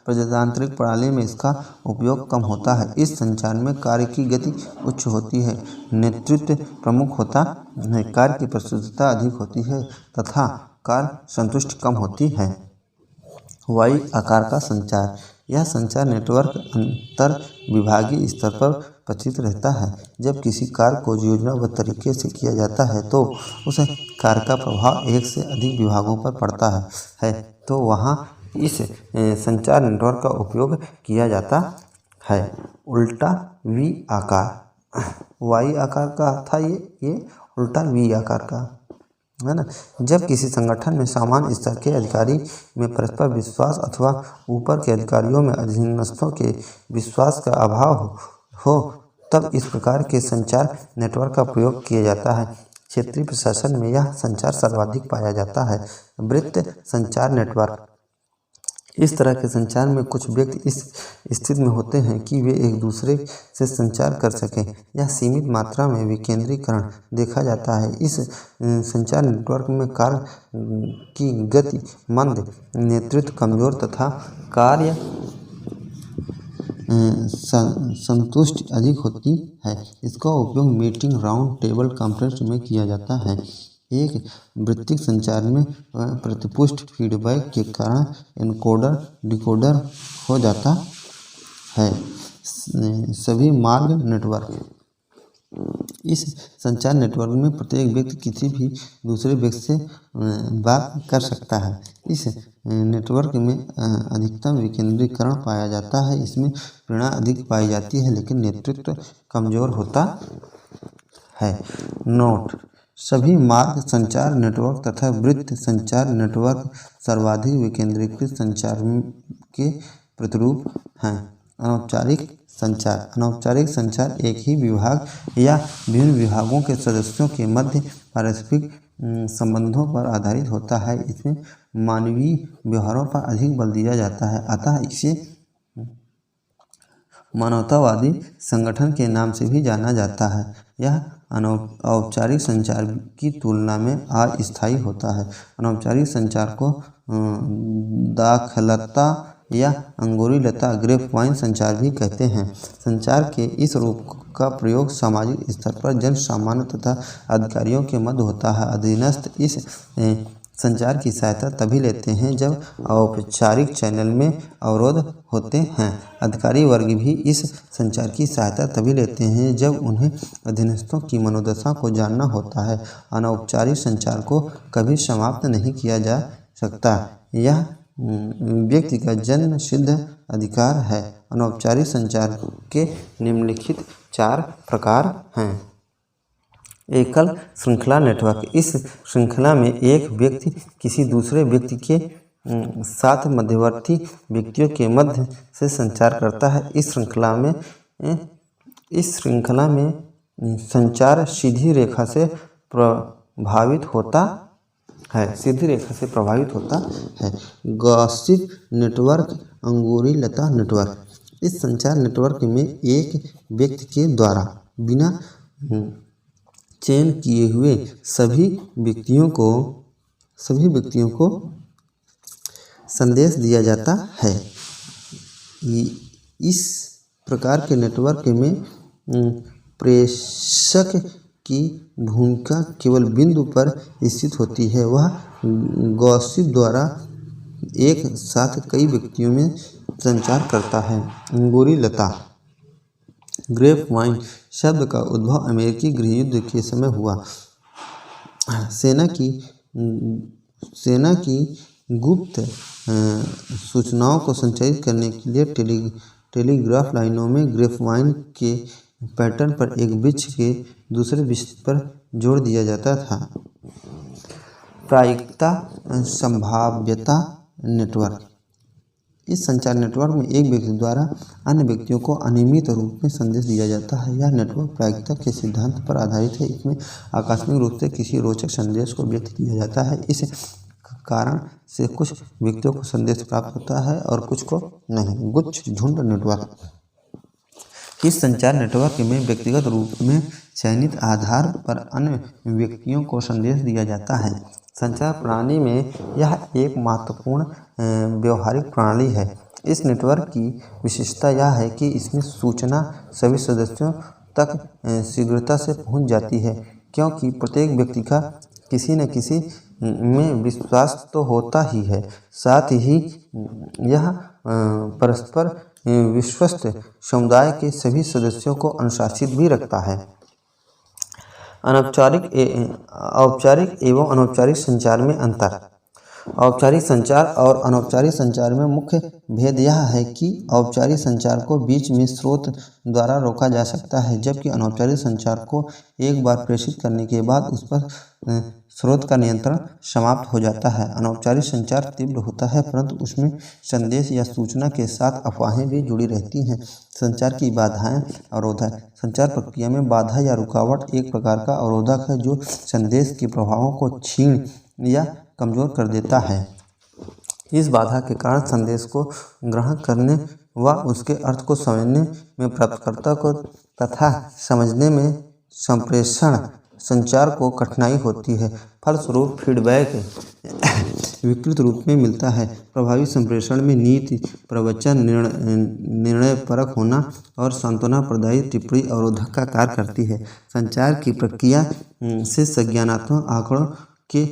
प्रजातांत्रिक प्रणाली में इसका उपयोग कम होता है। इस संचार में कार्य की गति उच्च होती है, नेतृत्व प्रमुख होता है, कार्य की प्रस्तुतता अधिक होती है तथा कार्य संतुष्टि कम होती है। वाई आकार का संचार। यह संचार नेटवर्क अंतर विभागीय स्तर पर प्रचलित रहता है। जब किसी कार्य को योजनाबद्ध तरीके से किया जाता है तो उस कार्य का प्रभाव एक से अधिक विभागों पर पड़ता है तो वहाँ इस संचार नेटवर्क का उपयोग किया जाता है। उल्टा वी आकार। वाई आकार का था ये उल्टा वी आकार का है ना। जब किसी संगठन में सामान्य स्तर के अधिकारी में परस्पर विश्वास अथवा ऊपर के अधिकारियों में अधीनस्थों के विश्वास का अभाव हो तब इस प्रकार के संचार नेटवर्क का प्रयोग किया जाता है। क्षेत्रीय प्रशासन में यह संचार सर्वाधिक पाया जाता है। वृत्त संचार नेटवर्क। इस तरह के संचार में कुछ व्यक्ति इस स्थिति में होते हैं कि वे एक दूसरे से संचार कर सकें। यह सीमित मात्रा में विकेंद्रीकरण देखा जाता है। इस संचार नेटवर्क में कार्य की गति मंद, नेतृत्व कमजोर तथा कार्य संतुष्टि अधिक होती है। इसका उपयोग मीटिंग, राउंड टेबल कॉन्फ्रेंस में किया जाता है। एक वृत्तिक संचार में प्रतिपुष्टि फीडबैक के कारण एनकोडर डिकोडर हो जाता है। सभी मार्ग नेटवर्क। इस संचार नेटवर्क में प्रत्येक व्यक्ति किसी भी दूसरे व्यक्ति से बात कर सकता है। इस नेटवर्क में अधिकतम विकेंद्रीकरण पाया जाता है। इसमें प्रेरणा अधिक पाई जाती है लेकिन नेतृत्व कमजोर होता है। नोट। सभी मार्ग संचार नेटवर्क तथा वृत्त संचार नेटवर्क सर्वाधिक विकेंद्रीकृत संचार के प्रतिरूप हैं। अनौपचारिक संचार। अनौपचारिक संचार एक ही विभाग या विभिन्न विभागों के सदस्यों के मध्य पारस्परिक संबंधों पर आधारित होता है। इसमें मानवीय व्यवहारों पर अधिक बल दिया जाता है, अतः इसे मानवतावादी संगठन के नाम से भी जाना जाता है। यह औपचारिक संचार की तुलना में अस्थायी होता है। अनौपचारिक संचार को दाखलता या अंगूरी लता ग्रेपवाइन संचार भी कहते हैं। संचार के इस रूप का प्रयोग सामाजिक स्तर पर जन सामान्य तथा अधिकारियों के मध्य होता है। अधीनस्थ इस संचार की सहायता तभी लेते हैं जब औपचारिक चैनल में अवरोध होते हैं। अधिकारी वर्ग भी इस संचार की सहायता तभी लेते हैं जब उन्हें अधीनस्थों की मनोदशा को जानना होता है। अनौपचारिक संचार को कभी समाप्त नहीं किया जा सकता। यह व्यक्ति का जन्म सिद्ध अधिकार है। अनौपचारिक संचार के निम्नलिखित 4 प्रकार हैं। एकल श्रृंखला नेटवर्क। इस श्रृंखला में एक व्यक्ति किसी दूसरे व्यक्ति के साथ मध्यवर्ती व्यक्तियों के मध्य से संचार करता है। इस श्रृंखला में संचार सीधी रेखा से प्रभावित होता है। गॉसिप नेटवर्क, अंगूरी लता नेटवर्क। इस संचार नेटवर्क में एक व्यक्ति के द्वारा बिना चयन किए हुए सभी व्यक्तियों को संदेश दिया जाता है। इस प्रकार के नेटवर्क में प्रेषक की भूमिका केवल बिंदु पर स्थित होती है। वह गॉसिप द्वारा एक साथ कई व्यक्तियों में संचार करता है। अंगूरी लता ग्रेपवाइन शब्द का उद्भव अमेरिकी गृहयुद्ध के समय हुआ। सेना की गुप्त सूचनाओं को संचारित करने के लिए टेलीग्राफ लाइनों में ग्रेपवाइन के पैटर्न पर एक वृक्ष के दूसरे वृक्ष पर जोड़ दिया जाता था। प्रायिकता संभाव्यता नेटवर्क। इस संचार नेटवर्क में एक व्यक्ति द्वारा अन्य व्यक्तियों को अनियमित रूप में संदेश दिया जाता है। यह नेटवर्क प्रायिकता के सिद्धांत पर आधारित है। इसमें आकस्मिक रूप से किसी रोचक संदेश को व्यक्त किया जाता है। इस कारण से कुछ व्यक्तियों को संदेश प्राप्त होता है और कुछ को नहीं। गुच्छ झुंड नेटवर्क। इस संचार नेटवर्क में व्यक्तिगत रूप में चयनित आधार पर अन्य व्यक्तियों को संदेश दिया जाता है। संचार प्रणाली में यह एक महत्वपूर्ण व्यवहारिक प्रणाली है। इस नेटवर्क की विशेषता यह है कि इसमें सूचना सभी सदस्यों तक शीघ्रता से पहुंच जाती है, क्योंकि प्रत्येक व्यक्ति का किसी न किसी में विश्वास तो होता ही है, साथ ही यह परस्पर विश्वस्त समुदाय के सभी सदस्यों को अनुशासित भी रखता है। औपचारिक एवं अनौपचारिक संचार में अंतर। औपचारिक संचार और अनौपचारिक संचार में मुख्य भेद यह है कि औपचारिक संचार को बीच में स्रोत द्वारा रोका जा सकता है, जबकि अनौपचारिक संचार को एक बार प्रेषित करने के बाद उस पर स्रोत का नियंत्रण समाप्त हो जाता है। अनौपचारिक संचार तीव्र होता है, परंतु उसमें संदेश या सूचना के साथ अफवाहें भी जुड़ी रहती हैं। संचार की बाधाएं अवरोध। संचार प्रक्रिया में बाधा या रुकावट एक प्रकार का अवरोधक है जो संदेश के प्रभावों को क्षीण या कमजोर कर देता है। इस बाधा के कारण संदेश को ग्रहण करने व उसके अर्थ को समझने में प्राप्तकर्ता को तथा समझने में संप्रेषण संचार को कठिनाई होती है। फलस्वरूप फीडबैक विकृत रूप में मिलता है। प्रभावी संप्रेषण में नीति प्रवचन, निर्णयपरक होना और सांत्वना प्रदायी टिप्पणी अवरोधक का कार्य करती है। संचार की प्रक्रिया से संज्ञानात्मक आंकड़ों के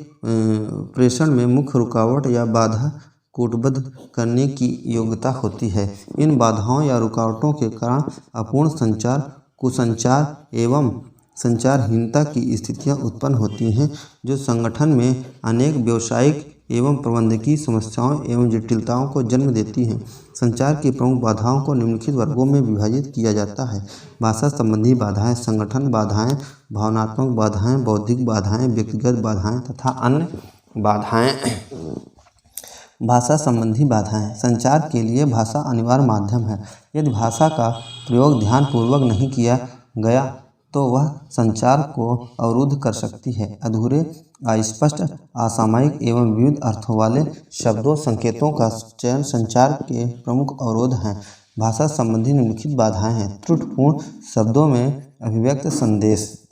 प्रेषण में मुख्य रुकावट या बाधा कूटबद्ध करने की योग्यता होती है। इन बाधाओं या रुकावटों के कारण अपूर्ण संचार, कुसंचार एवं संचारहीनता की स्थितियां उत्पन्न होती हैं, जो संगठन में अनेक व्यावसायिक एवं प्रबंधकीय समस्याओं एवं जटिलताओं को जन्म देती हैं। संचार की प्रमुख बाधाओं को निम्नलिखित वर्गों में विभाजित किया जाता है। भाषा संबंधी बाधाएं, संगठन बाधाएं, भावनात्मक बाधाएं, बौद्धिक बाधाएं, व्यक्तिगत बाधाएं तथा अन्य बाधाएं। भाषा संबंधी बाधाएं। संचार के लिए भाषा अनिवार्य माध्यम है। यदि भाषा का प्रयोग ध्यानपूर्वक नहीं किया गया तो वह संचार को अवरुद्ध कर सकती है। अधूरे, अस्पष्ट, असामयिक एवं विविध अर्थों वाले शब्दों संकेतों का चयन संचार के प्रमुख अवरोध हैं। भाषा संबंधी निम्नलिखित बाधाएं हैं। त्रुटिपूर्ण शब्दों में अभिव्यक्त संदेश।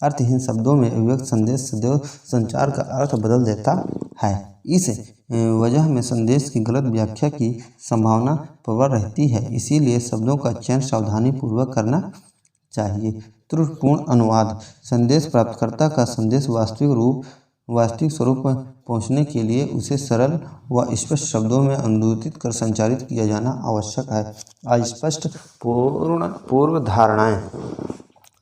अर्थहीन शब्दों में अभिव्यक्त संदेश सदैव संचार का अर्थ बदल देता है। इस वजह में संदेश की गलत व्याख्या की संभावना प्रबल रहती है। इसीलिए शब्दों का चयन सावधानी पूर्वक करना चाहिए। त्रुटिपूर्ण अनुवाद। संदेश प्राप्तकर्ता का संदेश वास्तविक स्वरूप पर पहुँचने के लिए उसे सरल व स्पष्ट शब्दों में अनुदित कर संचारित किया जाना आवश्यक है। अस्पष्ट पूर्व धारणाएँ।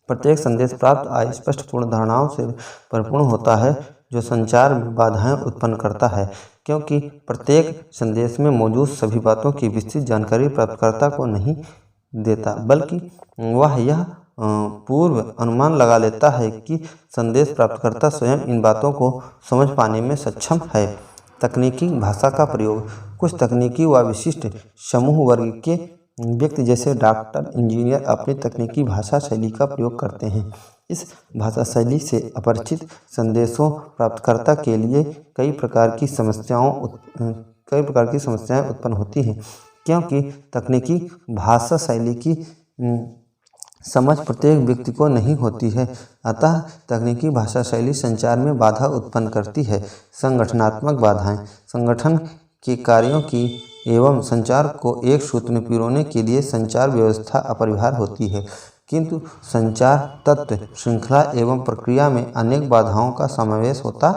प्रत्येक संदेश प्राप्त अस्पष्ट पूर्ण धारणाओं से परिपूर्ण होता है, जो संचार में बाधाएं उत्पन्न करता है, क्योंकि प्रत्येक संदेश में मौजूद सभी बातों की विस्तृत जानकारी प्राप्तकर्ता को नहीं देता, बल्कि वह यह पूर्व अनुमान लगा लेता है कि संदेश प्राप्तकर्ता स्वयं इन बातों को समझ पाने में सक्षम है। तकनीकी भाषा का प्रयोग। कुछ तकनीकी व विशिष्ट समूह वर्ग के व्यक्ति जैसे डॉक्टर, इंजीनियर अपनी तकनीकी भाषा शैली का प्रयोग करते हैं। इस भाषा शैली से अपरिचित संदेशों प्राप्तकर्ता के लिए कई प्रकार की समस्याएं उत्पन्न होती हैं, क्योंकि तकनीकी भाषा शैली की समझ प्रत्येक व्यक्ति को नहीं होती है। अतः तकनीकी भाषा शैली संचार में बाधा उत्पन्न करती है। संगठनात्मक बाधाएं। संगठन के कार्यों की एवं संचार को एक सूत्र में पिरोने के लिए संचार व्यवस्था अपरिहार्य होती है, किंतु संचार तत्व, श्रृंखला एवं प्रक्रिया में अनेक बाधाओं का समावेश होता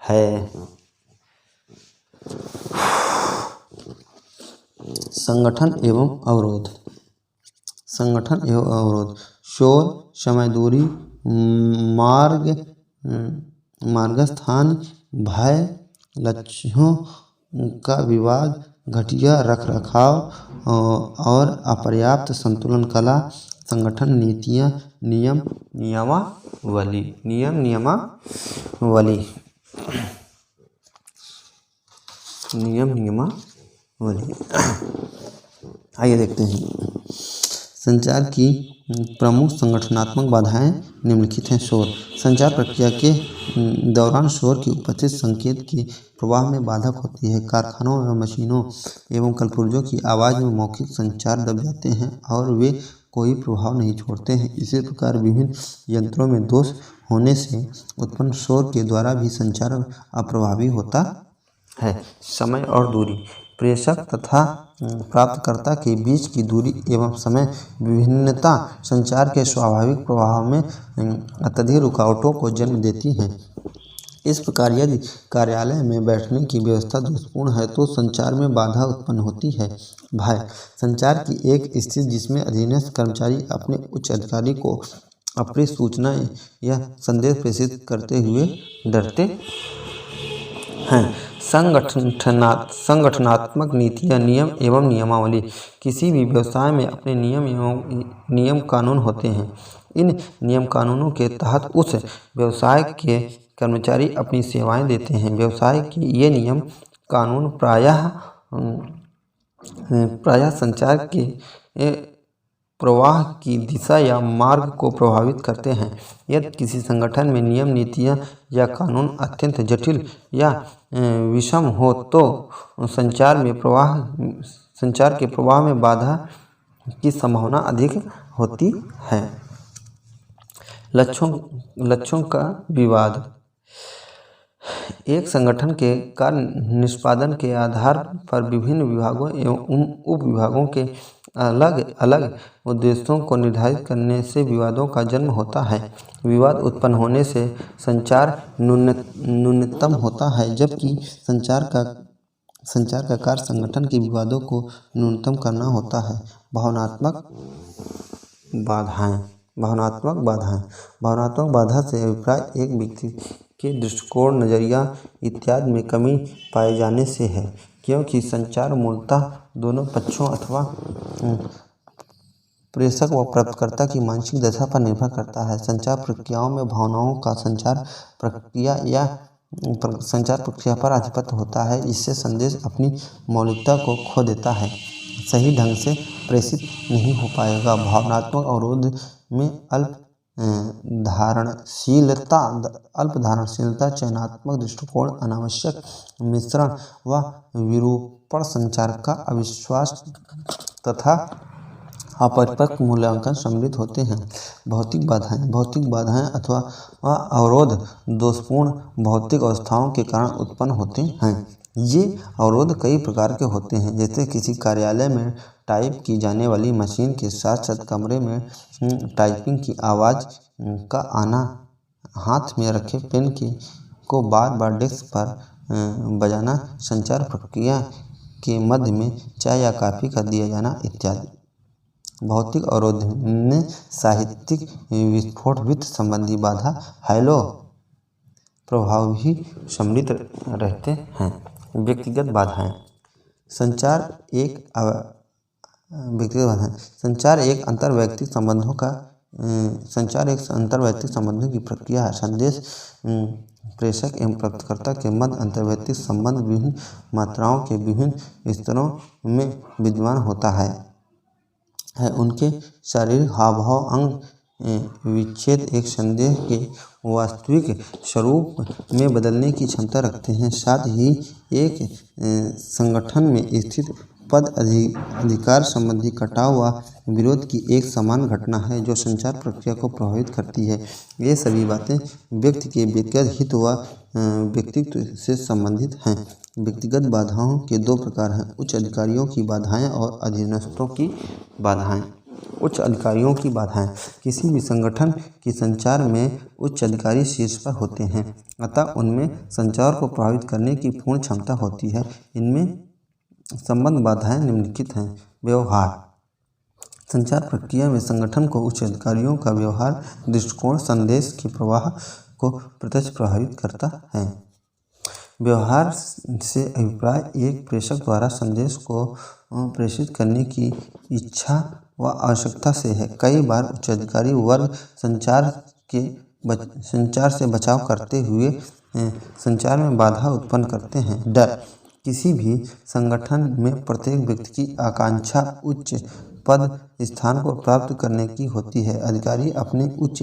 है। संगठन एवं अवरोध। शोर, समय दूरी, मार्गस्थान, भय, लक्ष्यों का विवाद, घटिया रखरखाव और अपर्याप्त संतुलन कला। संगठन नीतियाँ, नियमावली। आइए देखते हैं। संचार की प्रमुख संगठनात्मक बाधाएं निम्नलिखित हैं। शोर। संचार प्रक्रिया के दौरान शोर की उपस्थिति संकेत के प्रवाह में बाधक होती है। कारखानों एवं मशीनों एवं कलपुर्जों की आवाज़ में मौखिक संचार दब जाते हैं और वे कोई प्रभाव नहीं छोड़ते हैं। इसी प्रकार विभिन्न यंत्रों में दोष होने से उत्पन्न शोर के द्वारा भी संचार अप्रभावी होता है। समय और दूरी। प्रेषक तथा प्राप्तकर्ता के बीच की दूरी एवं समय विभिन्नता संचार के स्वाभाविक प्रवाह में अत्यधिक रुकावटों को जन्म देती हैं। इस प्रकार यदि कार्यालय में बैठने की व्यवस्था दोषपूर्ण है तो संचार में बाधा उत्पन्न होती है। भय। संचार की एक स्थिति जिसमें अधीनस्थ कर्मचारी अपने उच्च अधिकारी को अप्रिय सूचना या संदेश प्रेषित करते हुए डरते हैं। संगठनात्मक नीतियाँ, नियम एवं नियमावली। किसी भी व्यवसाय में अपने नियम कानून होते हैं। इन नियम कानूनों के तहत उस व्यवसाय के कर्मचारी अपनी सेवाएं देते हैं। व्यवसाय के ये नियम कानून प्रायः संचार के प्रवाह की दिशा या मार्ग को प्रभावित करते हैं। यदि किसी संगठन में नियम, नीतियाँ या कानून अत्यंत जटिल या विषम हो तो संचार के प्रवाह में बाधा की संभावना अधिक होती है। लक्ष्यों का विवाद। एक संगठन के कार्य निष्पादन के आधार पर विभिन्न विभागों एवं उप विभागों के अलग अलग उद्देश्यों को निर्धारित करने से विवादों का जन्म होता है। विवाद उत्पन्न होने से संचार न्यूनतम होता है, जबकि संचार का कार्य संगठन के विवादों को न्यूनतम करना होता है। भावनात्मक बाधा से अभिप्राय एक व्यक्ति के दृष्टिकोण, नजरिया इत्यादि में कमी पाए जाने से है, क्योंकि संचार मूलतः दोनों पक्षों अथवा प्रेषक व प्राप्तकर्ता की मानसिक दशा पर निर्भर करता है। संचार प्रक्रियाओं में भावनाओं का संचार प्रक्रिया पर आधिपत्य होता है। इससे संदेश अपनी मौलिकता को खो देता है, सही ढंग से प्रेषित नहीं हो पाएगा। भावनात्मक अवरोध में अल्प धारणशीलता, चयनात्मक दृष्टिकोण, अनावश्यक मिश्रण व विरूपण, संचार का अविश्वास तथा अपरिपक्व मूल्यांकन सम्मिलित होते हैं। भौतिक बाधाएं अथवा अवरोध दोषपूर्ण भौतिक अवस्थाओं के कारण उत्पन्न होते हैं। ये अवरोध कई प्रकार के होते हैं, जैसे किसी कार्यालय में टाइप की जाने वाली मशीन के साथ साथ कमरे में टाइपिंग की आवाज़ का आना, हाथ में रखे पेन को बार बार डेस्क पर बजाना, संचार प्रक्रिया के मध्य में चाय या कॉफ़ी का दिया जाना इत्यादि। भौतिक अवरोध में साहित्यिक विस्फोट, वित्त संबंधी बाधा, हैलो प्रभाव भी सम्मिलित रहते हैं। व्यक्तिगत बाधाएं। संचार एक अंतर्वैयक्तिक संबंधों की प्रक्रिया है। संदेश प्रेषक एवं प्राप्तकर्ता के मध्य अंतर्वैयक्तिक संबंध विभिन्न मात्राओं के विभिन्न स्तरों में विद्यमान होता है। उनके शारीरिक हाव-भाव, अंग विच्छेद एक संदेश के वास्तविक स्वरूप में बदलने की क्षमता रखते हैं। साथ ही एक संगठन में स्थित पद अधिकार संबंधी कटाव व विरोध की एक समान घटना है जो संचार प्रक्रिया को प्रभावित करती है। ये सभी बातें व्यक्ति के व्यक्तिगत हित व व्यक्तित्व से संबंधित हैं। व्यक्तिगत बाधाओं के दो प्रकार हैं, उच्च अधिकारियों की बाधाएं और अधीनस्थों की बाधाएं। उच्च अधिकारियों की बाधाएं। किसी भी संगठन की संचार में उच्च अधिकारी शीर्ष पर होते हैं, अतः उनमें संचार को प्रभावित करने की पूर्ण क्षमता होती है। इनमें संबंध बाधाएं निम्नलिखित हैं। व्यवहार। संचार प्रक्रिया में संगठन को उच्च अधिकारियों का व्यवहार दृष्टिकोण संदेश के प्रवाह को प्रत्यक्ष प्रभावित करता है। व्यवहार से अभिप्राय एक प्रेषक द्वारा संदेश को प्रेषित करने की इच्छा व आवश्यकता से है। कई बार उच्च अधिकारी वर्ग संचार से बचाव करते हुए संचार में बाधा उत्पन्न करते हैं। डर। किसी भी संगठन में प्रत्येक व्यक्ति की आकांक्षा उच्च पद स्थान को प्राप्त करने की होती है। अधिकारी अपने उच्च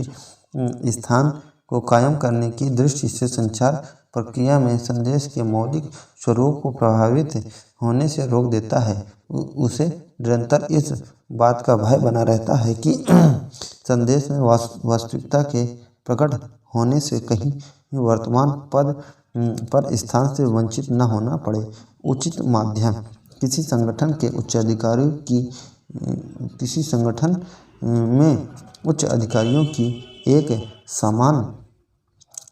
स्थान को कायम करने की दृष्टि से संचार प्रक्रिया में संदेश के मौलिक स्वरूप को प्रभावित होने से रोक देता है। उसे निरंतर इस बात का भय बना रहता है कि संदेश में वास्तविकता के प्रकट होने से कहीं वर्तमान पद पर स्थान से वंचित न होना पड़े। उचित माध्यम। किसी संगठन में उच्च अधिकारियों की एक समान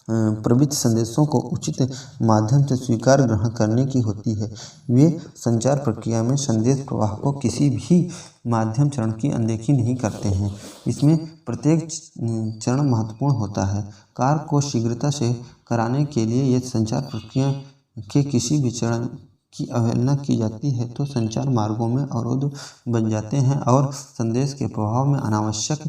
प्रवृत्ति संदेशों को उचित माध्यम से स्वीकार ग्रहण करने की होती है। वे संचार प्रक्रिया में संदेश प्रवाह को किसी भी माध्यम चरण की अनदेखी नहीं करते हैं। इसमें प्रत्येक चरण महत्वपूर्ण होता है। कार्य को शीघ्रता से कराने के लिए यदि संचार प्रक्रिया के किसी भी चरण की अवहेलना की जाती है तो संचार मार्गों में अवरोध बन जाते हैं और संदेश के प्रभाव में अनावश्यक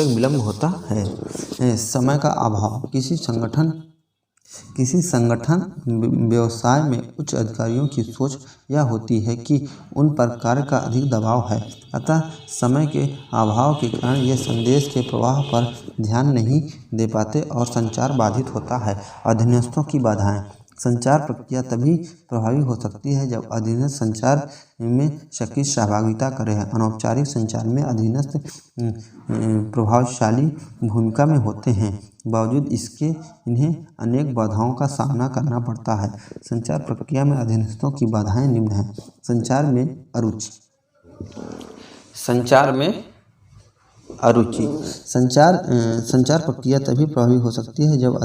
विलंब होता है। समय का अभाव। किसी संगठन व्यवसाय में उच्च अधिकारियों की सोच यह होती है कि उन पर कार्य का अधिक दबाव है, अतः समय के अभाव के कारण ये संदेश के प्रवाह पर ध्यान नहीं दे पाते और संचार बाधित होता है। अधीनस्थों की बाधाएं। संचार प्रक्रिया तभी प्रभावी हो सकती है जब अधीनस्थ संचार में सक्रिय सहभागिता करें। अनौपचारिक संचार में अधीनस्थ प्रभावशाली भूमिका में होते हैं, बावजूद इसके इन्हें अनेक बाधाओं का सामना करना पड़ता है। संचार प्रक्रिया में अधीनस्थों की बाधाएं निम्न हैं। संचार में अरुचि। संचार प्रक्रिया तभी प्रभावी हो सकती है जब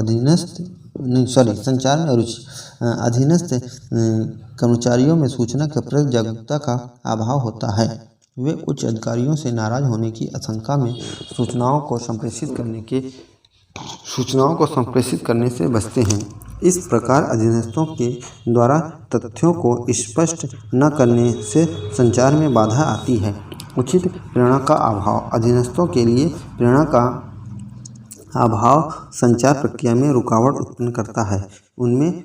संचार में अरुचि। अधीनस्थ कर्मचारियों में सूचना के प्रति जागरूकता का अभाव होता है। वे उच्च अधिकारियों से नाराज होने की आशंका में सूचनाओं को संप्रेषित करने से बचते हैं। इस प्रकार अधीनस्थों के द्वारा तथ्यों को स्पष्ट न करने से संचार में बाधा आती है। उचित प्रेरणा का अभाव। अधीनस्थों के लिए प्रेरणा का अभाव संचार प्रक्रिया में रुकावट उत्पन्न करता है। उनमें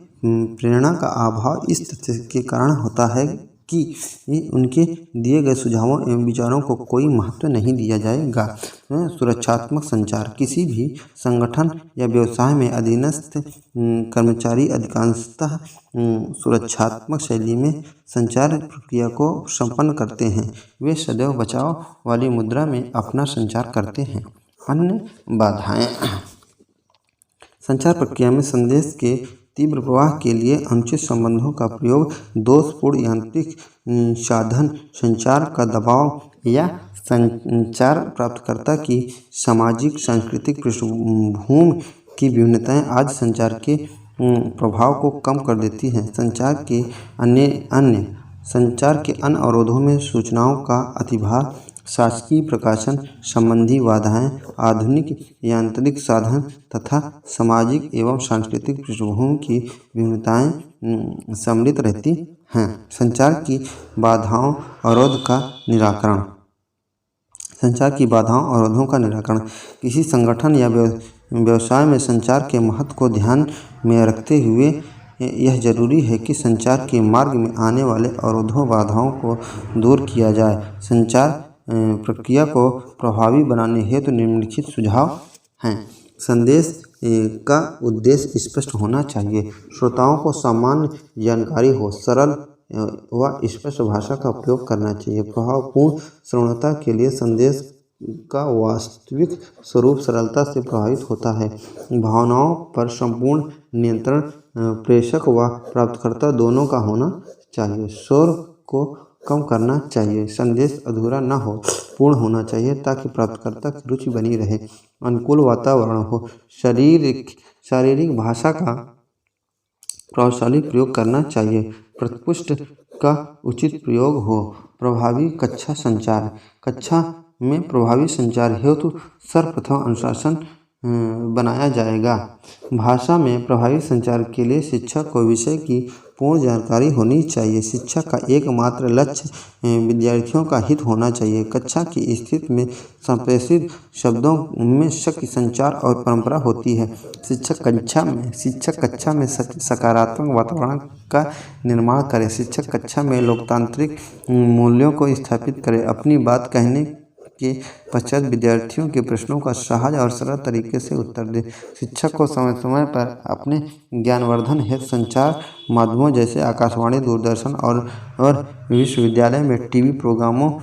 प्रेरणा का अभाव इस तथ्य के कारण होता है कि उनके दिए गए सुझावों एवं विचारों को कोई महत्व नहीं दिया जाएगा। सुरक्षात्मक संचार किसी भी संगठन या व्यवसाय में अधीनस्थ कर्मचारी अधिकांशतः सुरक्षात्मक शैली में संचार प्रक्रिया को संपन्न करते हैं। वे सदैव बचाव वाली मुद्रा में अपना संचार करते हैं। अन्य बाधाएं। संचार प्रक्रिया में संदेश के तीव्र प्रवाह के लिए अनुचित संबंधों का प्रयोग, दोषपूर्ण यांत्रिक साधन, संचार का दबाव या संचार प्राप्तकर्ता की सामाजिक सांस्कृतिक पृष्ठभूमि की विभिन्नताएं आज संचार के प्रभाव को कम कर देती हैं। संचार के अन्य अवरोधों में सूचनाओं का अतिभार, शासकीय प्रकाशन संबंधी बाधाएं, आधुनिक यांत्रिक साधन तथा सामाजिक एवं सांस्कृतिक पृष्ठभूमि की विभिन्नताएं सम्मिलित रहती हैं। संचार की बाधाओं अवरोध का निराकरण। संचार की बाधाओं अवरोधों का निराकरण किसी संगठन या व्यवसाय में संचार के महत्व को ध्यान में रखते हुए यह जरूरी है कि संचार के मार्ग में आने वाले अवरोधों बाधाओं को दूर किया जाए। संचार प्रक्रिया को प्रभावी बनाने हेतु निम्नलिखित सुझाव हैं। संदेश का उद्देश्य स्पष्ट होना चाहिए। श्रोताओं को सामान्य जानकारी हो, सरल व स्पष्ट भाषा का उपयोग करना चाहिए। प्रभावपूर्ण श्रवणता के लिए संदेश का वास्तविक स्वरूप सरलता से प्रभावित होता है। भावनाओं पर संपूर्ण नियंत्रण प्रेषक व प्राप्तकर्ता दोनों का होना चाहिए। शोर को कम करना चाहिए। संदेश अधूरा न हो, पूर्ण होना चाहिए ताकि प्राप्तकर्ता की रुचि बनी रहे। अनुकूल वातावरण हो। शारीरिक भाषा का प्रभावशाली प्रयोग करना चाहिए। प्रतिपुष्ट का उचित प्रयोग हो। प्रभावी कक्षा संचार। कक्षा में प्रभावी संचार हेतु सर्वप्रथम अनुशासन बनाया जाएगा। भाषा में प्रभावी संचार के लिए शिक्षक को विषय की पूर्ण जानकारी होनी चाहिए। शिक्षक का एकमात्र लक्ष्य विद्यार्थियों का हित होना चाहिए। कक्षा की स्थिति में संप्रेषित शब्दों में शक्ति, संचार और परंपरा होती है। शिक्षक कक्षा में सकारात्मक वातावरण का निर्माण करे। शिक्षक कक्षा में लोकतांत्रिक मूल्यों को स्थापित करे। अपनी बात कहने के पश्चात विद्यार्थियों के प्रश्नों का सहज और सरल तरीके से उत्तर दे। शिक्षक को समय समय पर अपने ज्ञानवर्धन हेतु संचार माध्यमों जैसे आकाशवाणी, दूरदर्शन और विश्वविद्यालय में टीवी प्रोग्रामों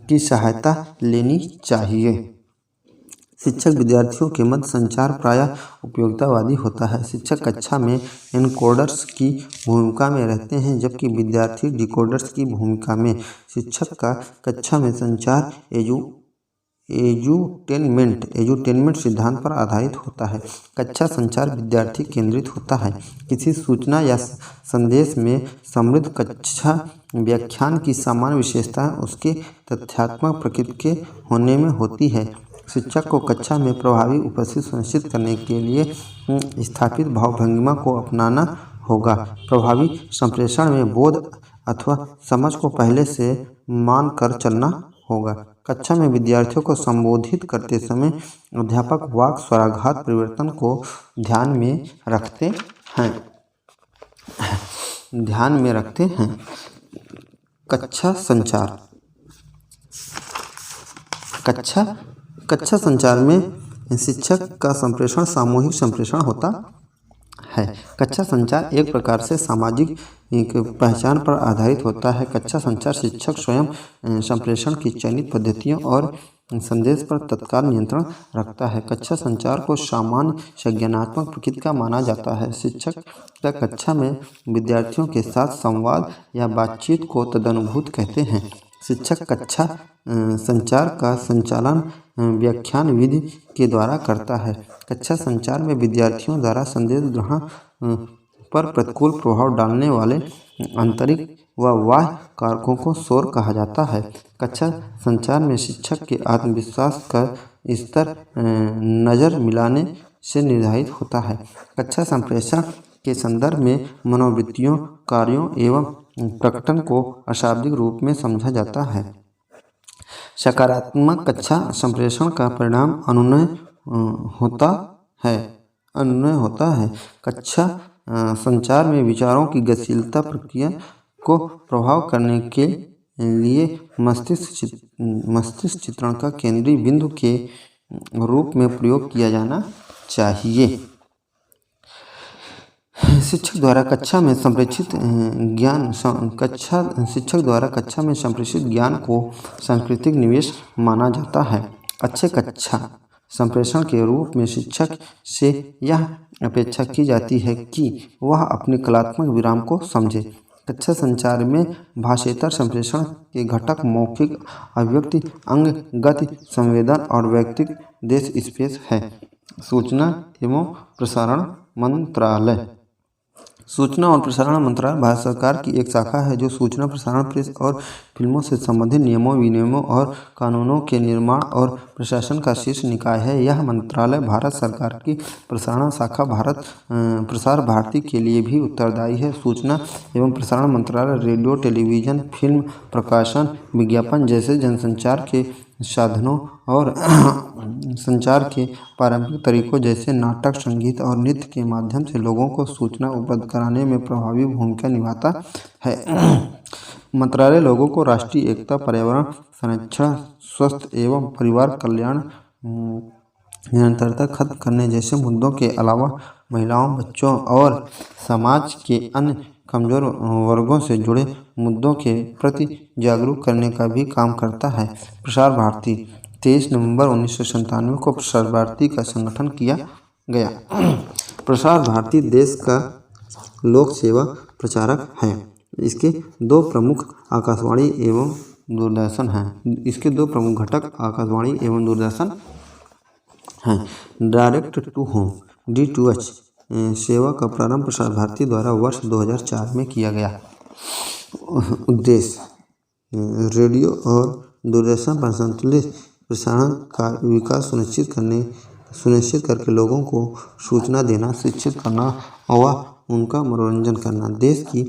की सहायता लेनी चाहिए। शिक्षक विद्यार्थियों के मध्य संचार प्रायः उपयोगितावादी होता है। शिक्षक कक्षा में एनकोडर्स की भूमिका में रहते हैं जबकि विद्यार्थी डिकोडर्स की भूमिका में। शिक्षक का कक्षा में संचार एजुटेनमेंट सिद्धांत पर आधारित होता है। कक्षा संचार विद्यार्थी केंद्रित होता है। किसी सूचना या संदेश में समृद्ध कक्षा व्याख्यान की सामान्य विशेषताएं उसके तथ्यात्मक प्रकृति के होने में होती है। शिक्षक को कक्षा में प्रभावी उपस्थिति सुनिश्चित करने के लिए स्थापित भावभंगिमा को अपनाना होगा। प्रभावी संप्रेषण में बोध अथवा समझ को पहले से मान कर चलना होगा। कक्षा में विद्यार्थियों को संबोधित करते समय अध्यापक वाक् स्वराघात परिवर्तन को ध्यान में रखते हैं। कक्षा संचार। कक्षा संचार में शिक्षक का संप्रेषण सामूहिक संप्रेषण होता है। कक्षा संचार एक प्रकार से सामाजिक पहचान पर आधारित होता है। कक्षा संचार शिक्षक स्वयं संप्रेषण की चयनित पद्धतियों और संदेश पर तत्काल नियंत्रण रखता है। कक्षा संचार को सामान्य संज्ञानात्मक प्रकृति का माना जाता है। शिक्षक का कक्षा में विद्यार्थियों के साथ संवाद या बातचीत को तदनुभूत कहते हैं। शिक्षक कक्षा संचार का संचालन व्याख्यान विधि के द्वारा करता है। कक्षा संचार में विद्यार्थियों द्वारा संदेश ग्रहण पर प्रतिकूल प्रभाव डालने वाले आंतरिक व बाह्य कारकों को शोर कहा जाता है। कक्षा संचार में शिक्षक के आत्मविश्वास का स्तर नज़र मिलाने से निर्धारित होता है। कक्षा संप्रेषण के संदर्भ में मनोवृत्तियों, कार्यों एवं प्रकटन को अशाब्दिक रूप में समझा जाता है। सकारात्मक कक्षा संप्रेषण का परिणाम अनुनय होता है। कक्षा संचार में विचारों की गतिशीलता, प्रक्रिया को प्रभाव करने के लिए मस्तिष्क चित्रण का केंद्रीय बिंदु के रूप में प्रयोग किया जाना चाहिए। शिक्षक द्वारा कक्षा में संप्रेषित ज्ञान को सांस्कृतिक निवेश माना जाता है। अच्छे कक्षा संप्रेषण के रूप में शिक्षक से यह अपेक्षा की जाती है कि वह अपने कलात्मक विराम को समझे। कक्षा संचार में भाषेतर संप्रेषण के घटक मौखिक अभिव्यक्ति, अंग, गति, संवेदन और व्यक्तिगत देश स्पेस है। सूचना एवं प्रसारण मंत्रालय। सूचना और प्रसारण मंत्रालय भारत सरकार की एक शाखा है जो सूचना, प्रसारण, प्रेस और फिल्मों से संबंधित नियमों, विनियमों और कानूनों के निर्माण और प्रशासन का शीर्ष निकाय है। यह मंत्रालय भारत सरकार की प्रसारण शाखा प्रसार भारती के लिए भी उत्तरदायी है। सूचना एवं प्रसारण मंत्रालय रेडियो, टेलीविजन, फिल्म, प्रकाशन, विज्ञापन जैसे जनसंचार के साधनों और संचार के पारंपरिक तरीकों जैसे नाटक, संगीत और नृत्य के माध्यम से लोगों को सूचना उपलब्ध कराने में प्रभावी भूमिका निभाता है। मंत्रालय लोगों को राष्ट्रीय एकता, पर्यावरण संरक्षण, स्वास्थ्य एवं परिवार कल्याण, निरंतरता खत्म करने जैसे मुद्दों के अलावा महिलाओं, बच्चों और समाज के अन्य कमजोर वर्गों से जुड़े मुद्दों के प्रति जागरूक करने का भी काम करता है। प्रसार भारती 23 नवंबर 1997 को प्रसार भारती का संगठन किया गया। प्रसार भारती देश का लोक सेवा प्रचारक है। इसके दो प्रमुख आकाशवाणी एवं दूरदर्शन हैं। इसके दो प्रमुख घटक आकाशवाणी एवं दूरदर्शन हैं। डायरेक्ट टू होम DTH सेवा का प्रारंभ प्रसार भारती द्वारा वर्ष 2004 में किया गया। उद्देश्य रेडियो और दूरदर्शन पर संतुलित प्रसारण का विकास सुनिश्चित करके लोगों को सूचना देना, शिक्षित करना व उनका मनोरंजन करना, देश की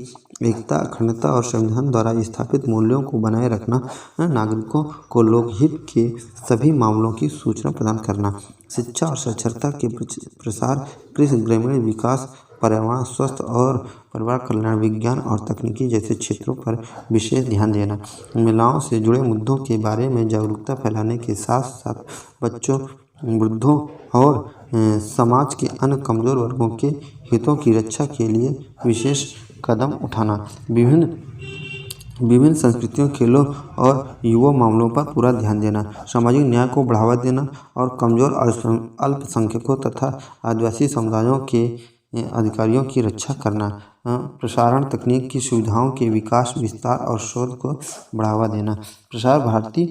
एकता, अखंडता और संविधान द्वारा स्थापित मूल्यों को बनाए रखना, नागरिकों को लोकहित के सभी मामलों की सूचना प्रदान करना, शिक्षा और साक्षरता के प्रसार, कृषि, ग्रामीण विकास, पर्यावरण, स्वास्थ्य और परिवार कल्याण, विज्ञान और तकनीकी जैसे क्षेत्रों पर विशेष ध्यान देना, महिलाओं से जुड़े मुद्दों के बारे में जागरूकता फैलाने के साथ साथ बच्चों, वृद्धों और समाज के अन्य कमजोर वर्गों के हितों की रक्षा के लिए विशेष कदम उठाना, विभिन्न संस्कृतियों, खेलों और युवा मामलों पर पूरा ध्यान देना, सामाजिक न्याय को बढ़ावा देना और कमजोर अल्पसंख्यकों तथा आदिवासी समुदायों के अधिकारियों की रक्षा करना, प्रसारण तकनीक की सुविधाओं के विकास, विस्तार और शोध को बढ़ावा देना। प्रसार भारती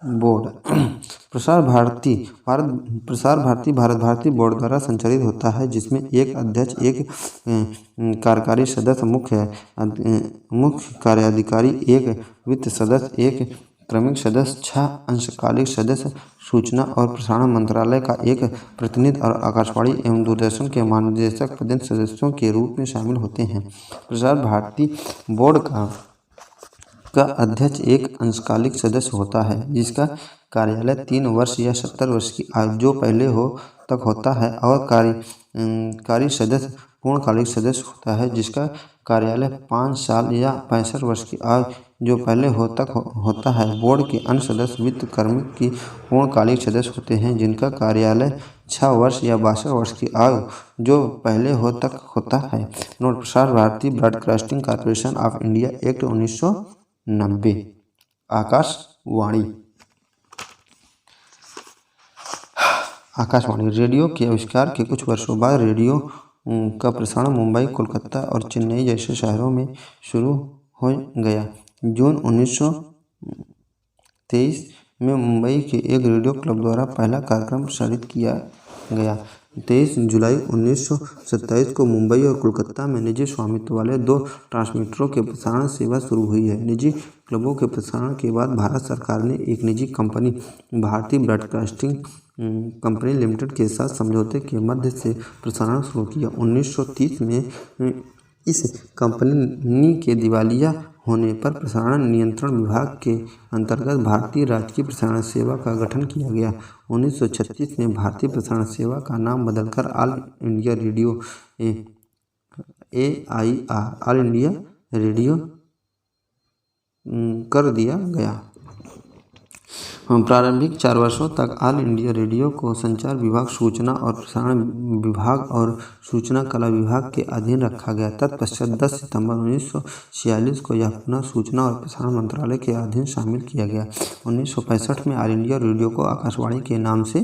बोर्ड। प्रसार भारती भारत भारती बोर्ड द्वारा संचालित होता है, जिसमें एक अध्यक्ष, एक कार्यकारी सदस्य, मुख्य कार्याधिकारी, एक वित्त सदस्य, एक क्रमिक सदस्य, 6 अंशकालिक सदस्य, सूचना और प्रसारण मंत्रालय का एक प्रतिनिधि और आकाशवाणी एवं दूरदर्शन के महानिदेशक पदेन सदस्यों के रूप में शामिल होते हैं। प्रसार भारती बोर्ड का अध्यक्ष एक अंशकालिक सदस्य होता है, जिसका कार्यालय 3 वर्ष या 70 वर्ष की आयु जो पहले हो तक होता है, और कार्यकारी सदस्य पूर्णकालिक सदस्य होता है, जिसका कार्यालय 5 साल या 65 वर्ष की आयु जो पहले हो तक होता है। बोर्ड के अन्य सदस्य वित्त कर्मी की पूर्णकालिक सदस्य होते हैं, जिनका कार्यालय 6 वर्ष या 62 वर्ष की आयु जो पहले हो तक होता है। नोट: Prasar Bharati broadcasting corporation of India act 1990। Akashvani radio के आविष्कार के कुछ वर्षों बाद रेडियो का प्रसारण मुंबई, कोलकाता और चेन्नई जैसे शहरों में शुरू हो गया। जून 1923 में मुंबई के एक रेडियो क्लब द्वारा पहला कार्यक्रम प्रसारित किया गया। 23 जुलाई 1927 को मुंबई और कोलकाता में निजी स्वामित्व वाले 2 ट्रांसमीटरों के प्रसारण सेवा शुरू हुई है। निजी क्लबों के प्रसारण के बाद भारत सरकार ने एक निजी कंपनी भारतीय ब्रॉडकास्टिंग कंपनी लिमिटेड के साथ समझौते के मध्य से प्रसारण शुरू किया। 1930 में इस कंपनी के दिवालिया होने पर प्रसारण नियंत्रण विभाग के अंतर्गत भारतीय राजकीय प्रसारण सेवा का गठन किया गया। 1936 में भारतीय प्रसारण सेवा का नाम बदलकर all India radio AIR all India radio कर दिया गया। प्रारंभिक 4 वर्षों तक ऑल इंडिया रेडियो को संचार विभाग, सूचना और प्रसारण विभाग और सूचना कला विभाग के अधीन रखा गया। तत्पश्चात 10 सितंबर 1946 को यह पुनः सूचना और प्रसारण मंत्रालय के अधीन शामिल किया गया। 1965 में ऑल इंडिया रेडियो को आकाशवाणी के नाम से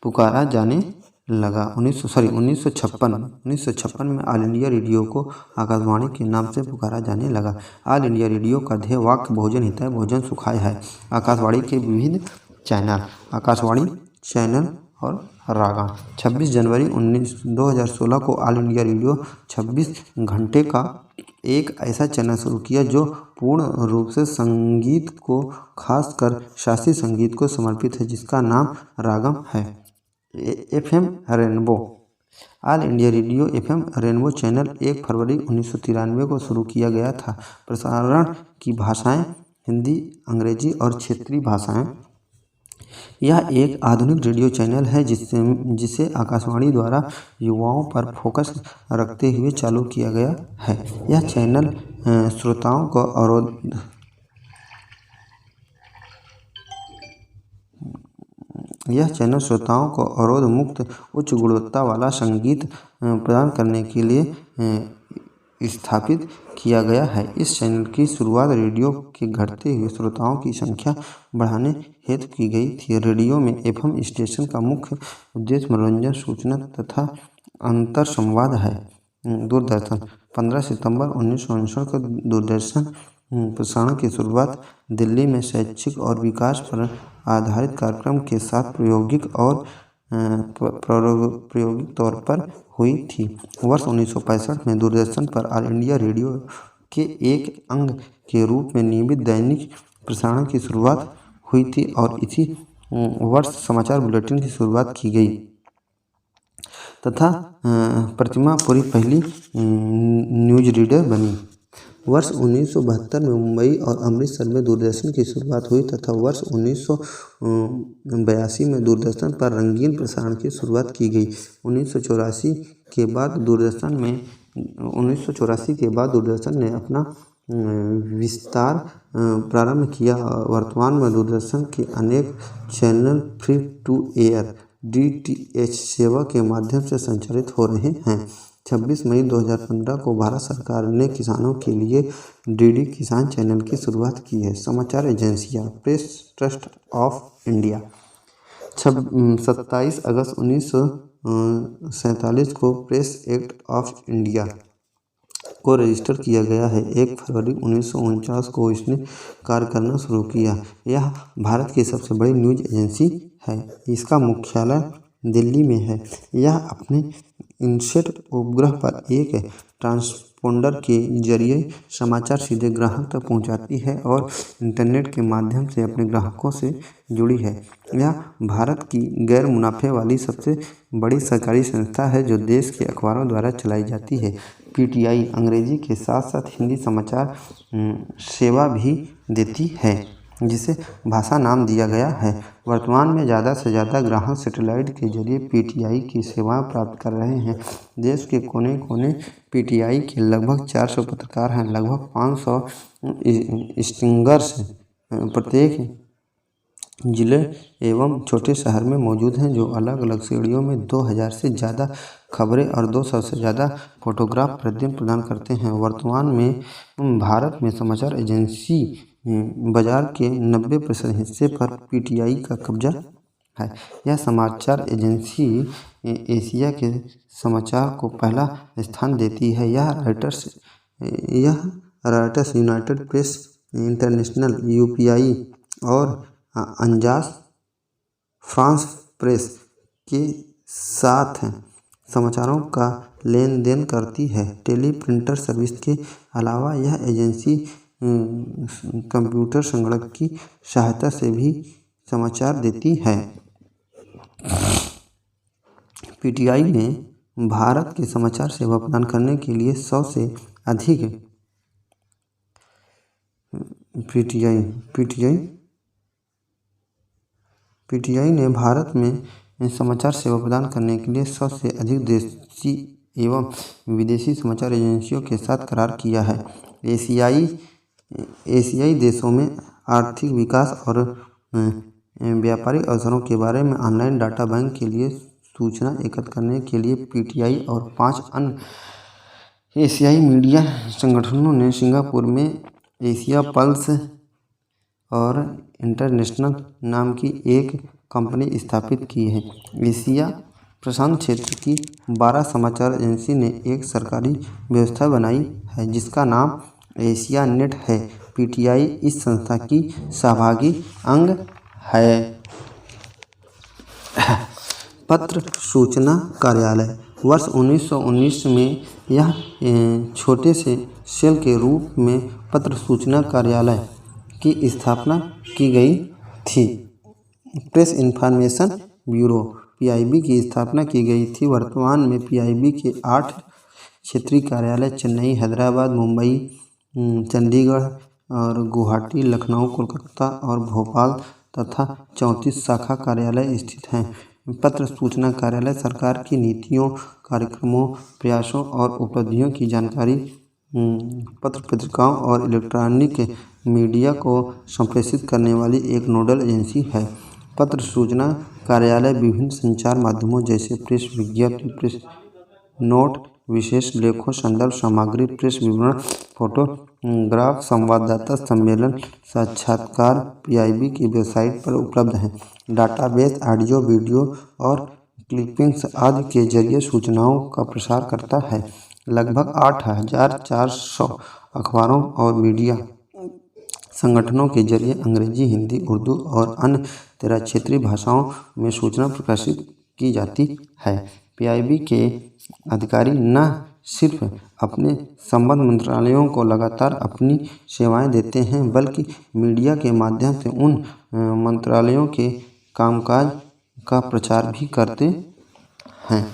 पुकारा जाने लगा। 1956 में ऑल इंडिया रेडियो को आकाशवाणी के नाम से पुकारा जाने लगा। ऑल इंडिया रेडियो का ध्येय वाक्य भोजन हिताय भोजन सुखाय है। आकाशवाणी के विविध चैनल, आकाशवाणी चैनल और रागा। 26 जनवरी 2016 को ऑल इंडिया रेडियो 26 घंटे का एक ऐसा चैनल शुरू किया जो पूर्ण रूप से संगीत को, खासकर शास्त्रीय संगीत को समर्पित है, जिसका नाम रागम है। FM rainbow. All India radio FM rainbow channel 1 फरवरी 1993 को शुरू किया गया था। प्रसारण की भाषाएं हिंदी, अंग्रेजी और क्षेत्रीय भाषाएं। यह एक आधुनिक रेडियो चैनल है जिसे आकाशवाणी द्वारा युवाओं पर फोकस रखते हुए चालू किया गया है। यह चैनल श्रोताओं को अवरोध मुक्त उच्च गुणवत्ता वाला संगीत प्रदान करने के लिए स्थापित किया गया है। इस चैनल की शुरुआत रेडियो के घटते हुए श्रोताओं की संख्या बढ़ाने हेतु की गई थी। रेडियो में FM स्टेशन का मुख्य उद्देश्य मनोरंजन, सूचना तथा अंतर संवाद है। दूरदर्शन। 15 सितंबर 1959 को दूरदर्शन प्रसारण की शुरुआत दिल्ली में शैक्षिक और विकास पर आधारित कार्यक्रम के साथ प्रायोगिक तौर पर हुई थी। वर्ष 1965 में दूरदर्शन पर ऑल इंडिया रेडियो के एक अंग के रूप में नियमित दैनिक प्रसारण की शुरुआत हुई थी और इसी वर्ष समाचार बुलेटिन की शुरुआत की गई तथा प्रतिमा पूरी पहली न्यूज रीडर बनी। वर्ष 1972 में मुंबई और अमृतसर में दूरदर्शन की शुरुआत हुई तथा वर्ष 1982 में दूरदर्शन पर रंगीन प्रसारण की शुरुआत की गई। 1984 के बाद दूरदर्शन ने अपना विस्तार प्रारंभ किया। वर्तमान में दूरदर्शन के अनेक channel free to air DTH सेवा के माध्यम से संचालित हो रहे हैं। 26 मई 2015 को भारत सरकार ने किसानों के लिए DD किसान चैनल की शुरुआत की है। समाचार एजेंसियां। Press trust of India. 27 अगस्त 1947 को प्रेस एक्ट ऑफ इंडिया को रजिस्टर किया गया है। 1 फरवरी 1949 को इसने कार्य करना शुरू किया। यह भारत की सबसे बड़ी न्यूज एजेंसी है। इसका मुख्यालय दिल्ली में है। यह अपने इनसेट उपग्रह पर एक ट्रांसपोंडर के जरिए समाचार सीधे ग्राहक तक पहुंचाती है और इंटरनेट के माध्यम से अपने ग्राहकों से जुड़ी है। यह भारत की गैर मुनाफे वाली सबसे बड़ी सरकारी संस्था है जो देश के अखबारों द्वारा चलाई जाती है। PTI अंग्रेजी के साथ साथ हिंदी समाचार सेवा भी देती है, जिसे भाषा नाम दिया गया है। वर्तमान में ज़्यादा से ज़्यादा ग्राहक सैटेलाइट के जरिए PTI की सेवाएं प्राप्त कर रहे हैं। देश के कोने कोने PTI के लगभग 400 पत्रकार हैं। लगभग 500 स्टिंगर्स प्रत्येक जिले एवं छोटे शहर में मौजूद हैं, जो अलग अलग श्रेणियों में 2000 से ज़्यादा खबरें और 200 से ज़्यादा फोटोग्राफ प्रतिदिन प्रदान करते हैं। वर्तमान में भारत में समाचार एजेंसी बाजार के 90% हिस्से पर PTI का कब्जा है। यह समाचार एजेंसी एशिया के समाचार को पहला स्थान देती है। यह Reuters, United press international, UPI और अजांस फ्रांस प्रेस के साथ समाचारों का लेन देन करती है। टेलीप्रिंटर सर्विस के अलावा यह एजेंसी कंप्यूटर संगणक की सहायता से भी समाचार देती है। PTI ने भारत के समाचार सेवा प्रदान करने के लिए 100 से अधिक PTI ने भारत में समाचार सेवा प्रदान करने के लिए 100 से अधिक देशी एवं विदेशी समाचार एजेंसियों के साथ करार किया है। एशियाई एशियाई देशों में आर्थिक विकास और व्यापारिक अवसरों के बारे में ऑनलाइन डाटा बैंक के लिए सूचना एकत्र करने के लिए पीटीआई और 5 अन्य एशियाई मीडिया संगठनों ने सिंगापुर में एशिया पल्स और इंटरनेशनल नाम की एक कंपनी स्थापित की है। एशिया प्रशांत क्षेत्र की 12 समाचार एजेंसी ने एक सरकारी व्यवस्था बनाई है जिसका नाम एशिया नेट है। पीटीआई इस संस्था की सहभागी अंग है। पत्र सूचना कार्यालय वर्ष 1919 में यह छोटे से सेल के रूप में पत्र सूचना कार्यालय की स्थापना की गई थी। प्रेस इन्फॉर्मेशन ब्यूरो पीआईबी की स्थापना की गई थी। वर्तमान में पीआईबी के 8 क्षेत्रीय कार्यालय चेन्नई, हैदराबाद, मुंबई, चंडीगढ़ और गुवाहाटी, लखनऊ, कोलकाता और भोपाल तथा 34 शाखा कार्यालय स्थित हैं। पत्र सूचना कार्यालय सरकार की नीतियों, कार्यक्रमों, प्रयासों और उपलब्धियों की जानकारी पत्र पत्रिकाओं और इलेक्ट्रॉनिक मीडिया को संप्रेषित करने वाली एक नोडल एजेंसी है। पत्र सूचना कार्यालय विभिन्न संचार माध्यमों जैसे प्रेस विज्ञप्ति, प्रेस नोट, विशेष लेखों, संदर्भ सामग्री, प्रेस विवरण, फोटोग्राफ, संवाददाता सम्मेलन, साक्षात्कार पीआईबी की वेबसाइट पर उपलब्ध हैं। डाटाबेस ऑडियो, वीडियो और क्लिपिंग्स आदि के जरिए सूचनाओं का प्रसार करता है। लगभग 8,400 अखबारों और मीडिया संगठनों के जरिए अंग्रेजी, हिंदी, उर्दू और अन्य 13 क्षेत्रीय भाषाओं में सूचना प्रकाशित की जाती है। पीआईबी के अधिकारी न सिर्फ अपने संबद्ध मंत्रालयों को लगातार अपनी सेवाएं देते हैं बल्कि मीडिया के माध्यम से उन मंत्रालयों के कामकाज का प्रचार भी करते हैं।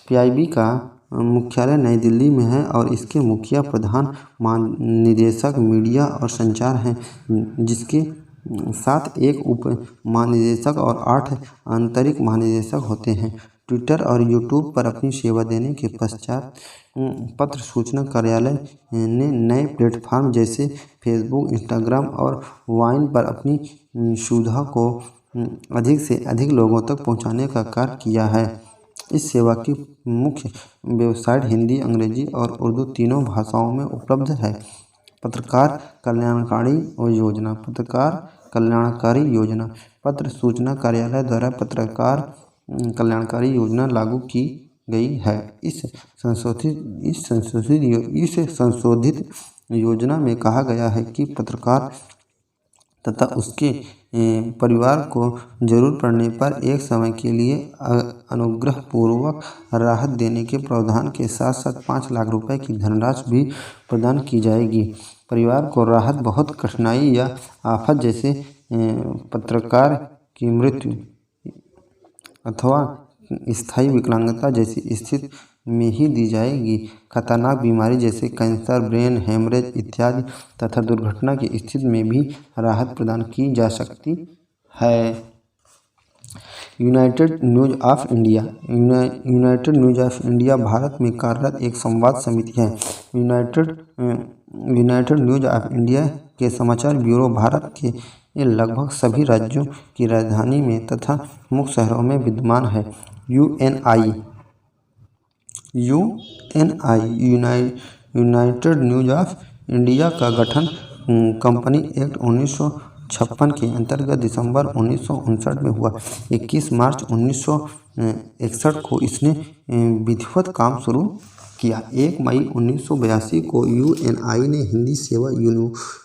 पीआईबी का मुख्यालय नई दिल्ली में है और इसके मुखिया प्रधान महानिदेशक मीडिया और संचार हैं, जिसके साथ एक उप महानिदेशक और 8 आंतरिक महानिदेशक होते हैं। ट्विटर और यूट्यूब पर अपनी सेवा देने के पश्चात पत्र सूचना कार्यालय ने नए प्लेटफॉर्म जैसे फेसबुक, इंस्टाग्राम और वाइन पर अपनी सुविधा को अधिक से अधिक लोगों तक पहुंचाने का कार्य किया है। इस सेवा की मुख्य वेबसाइट हिंदी, अंग्रेजी और उर्दू तीनों भाषाओं में उपलब्ध है। पत्रकार कल्याणकारी योजना। पत्रकार कल्याणकारी योजना पत्र सूचना कार्यालय द्वारा पत्रकार कल्याणकारी योजना लागू की गई है। इस संशोधित योजना में कहा गया है कि पत्रकार तथा उसके परिवार को जरूरत पड़ने पर एक समय के लिए अनुग्रहपूर्वक राहत देने के प्रावधान के साथ साथ 5 लाख रुपए की धनराशि भी प्रदान की जाएगी। परिवार को राहत बहुत कठिनाई या आफत जैसे पत्रकार की मृत्यु अथवा स्थायी विकलांगता जैसी स्थिति में ही दी जाएगी। खतरनाक बीमारी जैसे कैंसर, ब्रेन हेमरेज इत्यादि तथा दुर्घटना की स्थिति में भी राहत प्रदान की जा सकती है। United news of India. United news of India Bharat में कार्यरत एक संवाद समिति है। यूनाइटेड न्यूज ऑफ इंडिया के समाचार ब्यूरो भारत के लगभग सभी राज्यों की राजधानी में तथा मुख्य शहरों में विद्यमान है। Uni United news of India का गठन कंपनी एक्ट 1956 के अंतर्गत दिसंबर 1959 में हुआ। 21 मार्च 1961 को इसने विधिवत काम शुरू किया। 1 मई 1982 को यूएनआई ने हिंदी सेवा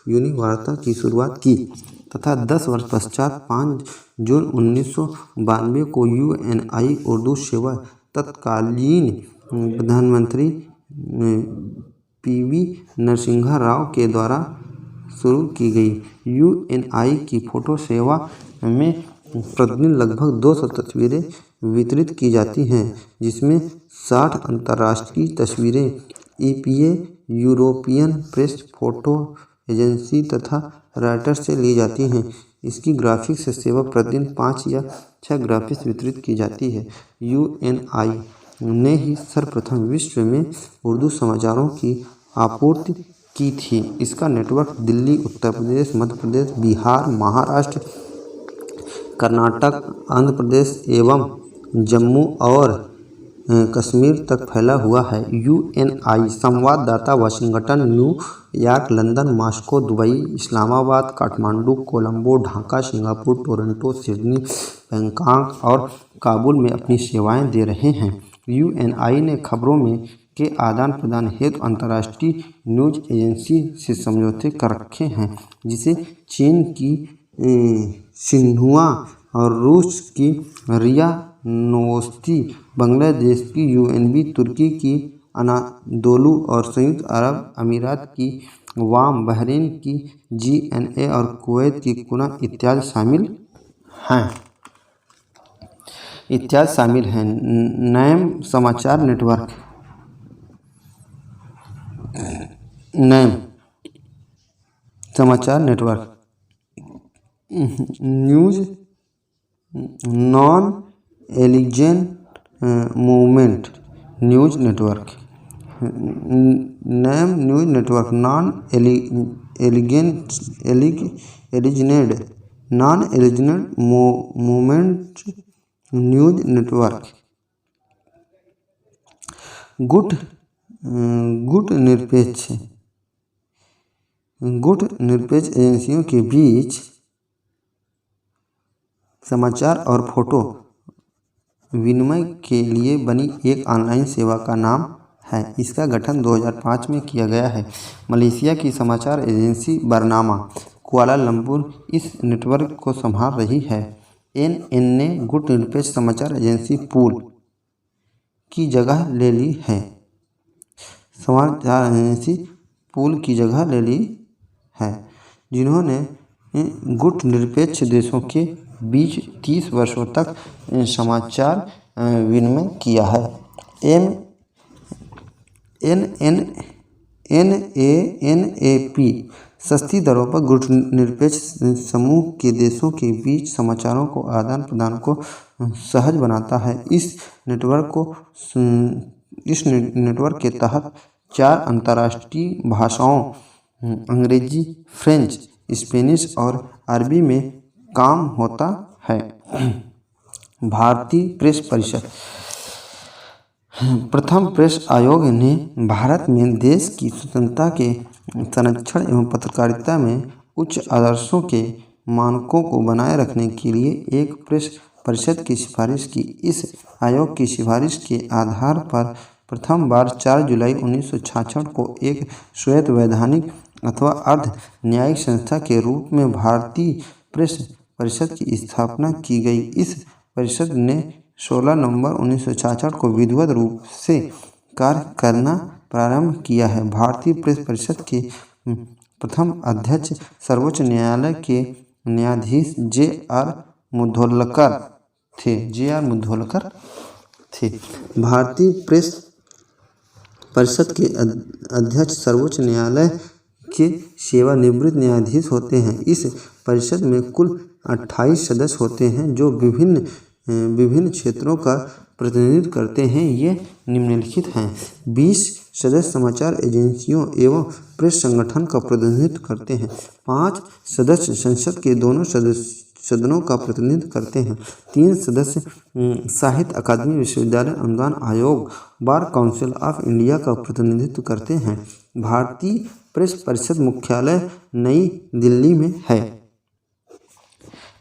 यूनिवार्ता की शुरुआत की तथा 10 वर्ष पश्चात 5 जून 1992 को यूएनआई उर्दू सेवा तत्कालीन प्रधानमंत्री पीवी नरसिम्हा राव के द्वारा शुरू की गई। यूएनआई की फोटो सेवा में प्रतिदिन लगभग 200 तस्वीरें वितरित की जाती हैं, जिसमें 60 अंतर्राष्ट्रीय तस्वीरें EPA, European press photo agency तथा राइटर्स से ली जाती हैं। इसकी ग्राफिक्स सेवा प्रतिदिन 5 या 6 ग्राफिक्स वितरित की जाती है। यूएनआई ने ही सर्वप्रथम विश्व में उर्दू समाचारों की आपूर्ति की थी। इसका नेटवर्क दिल्ली, उत्तर प्रदेश, मध्य प्रदेश, बिहार, महाराष्ट्र, कर्नाटक, आंध्र प्रदेश एवं जम्मू और कश्मीर तक फैला हुआ है। UNI संवाददाता Washington, New York, London, Moscow, Dubai, Islamabad, Kathmandu, Colombo, Dhaka, Singapore, Toronto, Sydney, Bangkok और काबुल में अपनी सेवाएं दे रहे हैं। UNI ने खबरों में के आदान प्रदान हेतु अंतर्राष्ट्रीय न्यूज एजेंसी से समझौते कर रखे हैं, जिसे चीन की सिन्हुआ और रूस की रिया नोवोस्ती, बांग्लादेश की UNB, तुर्की की अनादोलू और संयुक्त अरब अमीरात की वाम, बहरीन की GNA और कुवैत की कुना इत्यादि शामिल हैं। नैम समाचार network news non aligned movement news network, NAM news network, non aligned movement news network, गुट निरपेक्ष एजेंसियों के बीच समाचार और फोटो विनिमय के लिए बनी एक ऑनलाइन सेवा का नाम है। इसका गठन 2005 में किया गया है। मलेशिया की समाचार एजेंसी बरनामा कुआलालंपुर इस नेटवर्क को संभाल रही है। NN ने गुट निरपेक्ष समाचार एजेंसी पूल की जगह ले ली है। समाचार एजेंसी पूल की जगह ले ली है, जिन्होंने गुट निरपेक्ष देशों के बीच 30 वर्षों तक समाचार विनिमय किया है। NANAP सस्ती दरों पर गुट निरपेक्ष समूह के देशों के बीच समाचारों को आदान प्रदान को सहज बनाता है। इस नेटवर्क के तहत 4 अंतर्राष्ट्रीय भाषाओं अंग्रेजी, फ्रेंच, स्पेनिश और अरबी में काम होता है। भारतीय प्रेस परिषद प्रथम प्रेस आयोग ने भारत में देश की स्वतंत्रता के संरक्षण एवं पत्रकारिता में उच्च आदर्शों के मानकों को बनाए रखने के लिए एक प्रेस परिषद की सिफारिश की। इस आयोग की सिफारिश के आधार पर प्रथम बार 4 जुलाई 1966 को एक श्वेत वैधानिक अथवा अर्ध न्यायिक संस्था के रूप में भारतीय प्रेस परिषद की स्थापना की गई। इस परिषद ने 16 नवंबर 1966 को विधिवत रूप से कार्य करना प्रारंभ किया है। भारतीय प्रेस परिषद के प्रथम अध्यक्ष सर्वोच्च न्यायालय के न्यायाधीश J.R. मुधोलकर थे। भारतीय प्रेस परिषद के अध्यक्ष सर्वोच्च न्यायालय के सेवानिवृत्त न्यायाधीश होते हैं। इस परिषद में कुल 28 सदस्य होते हैं जो विभिन्न क्षेत्रों का प्रतिनिधित्व करते हैं। ये निम्नलिखित हैं। 20 सदस्य समाचार एजेंसियों एवं प्रेस संगठन का प्रतिनिधित्व करते हैं। 5 सदस्य संसद के दोनों सदनों का प्रतिनिधित्व करते हैं। 3 सदस्य साहित्य अकादमी, विश्वविद्यालय अनुदान आयोग, बार काउंसिल ऑफ इंडिया का प्रतिनिधित्व करते हैं। भारतीय प्रेस परिषद मुख्यालय नई दिल्ली में है।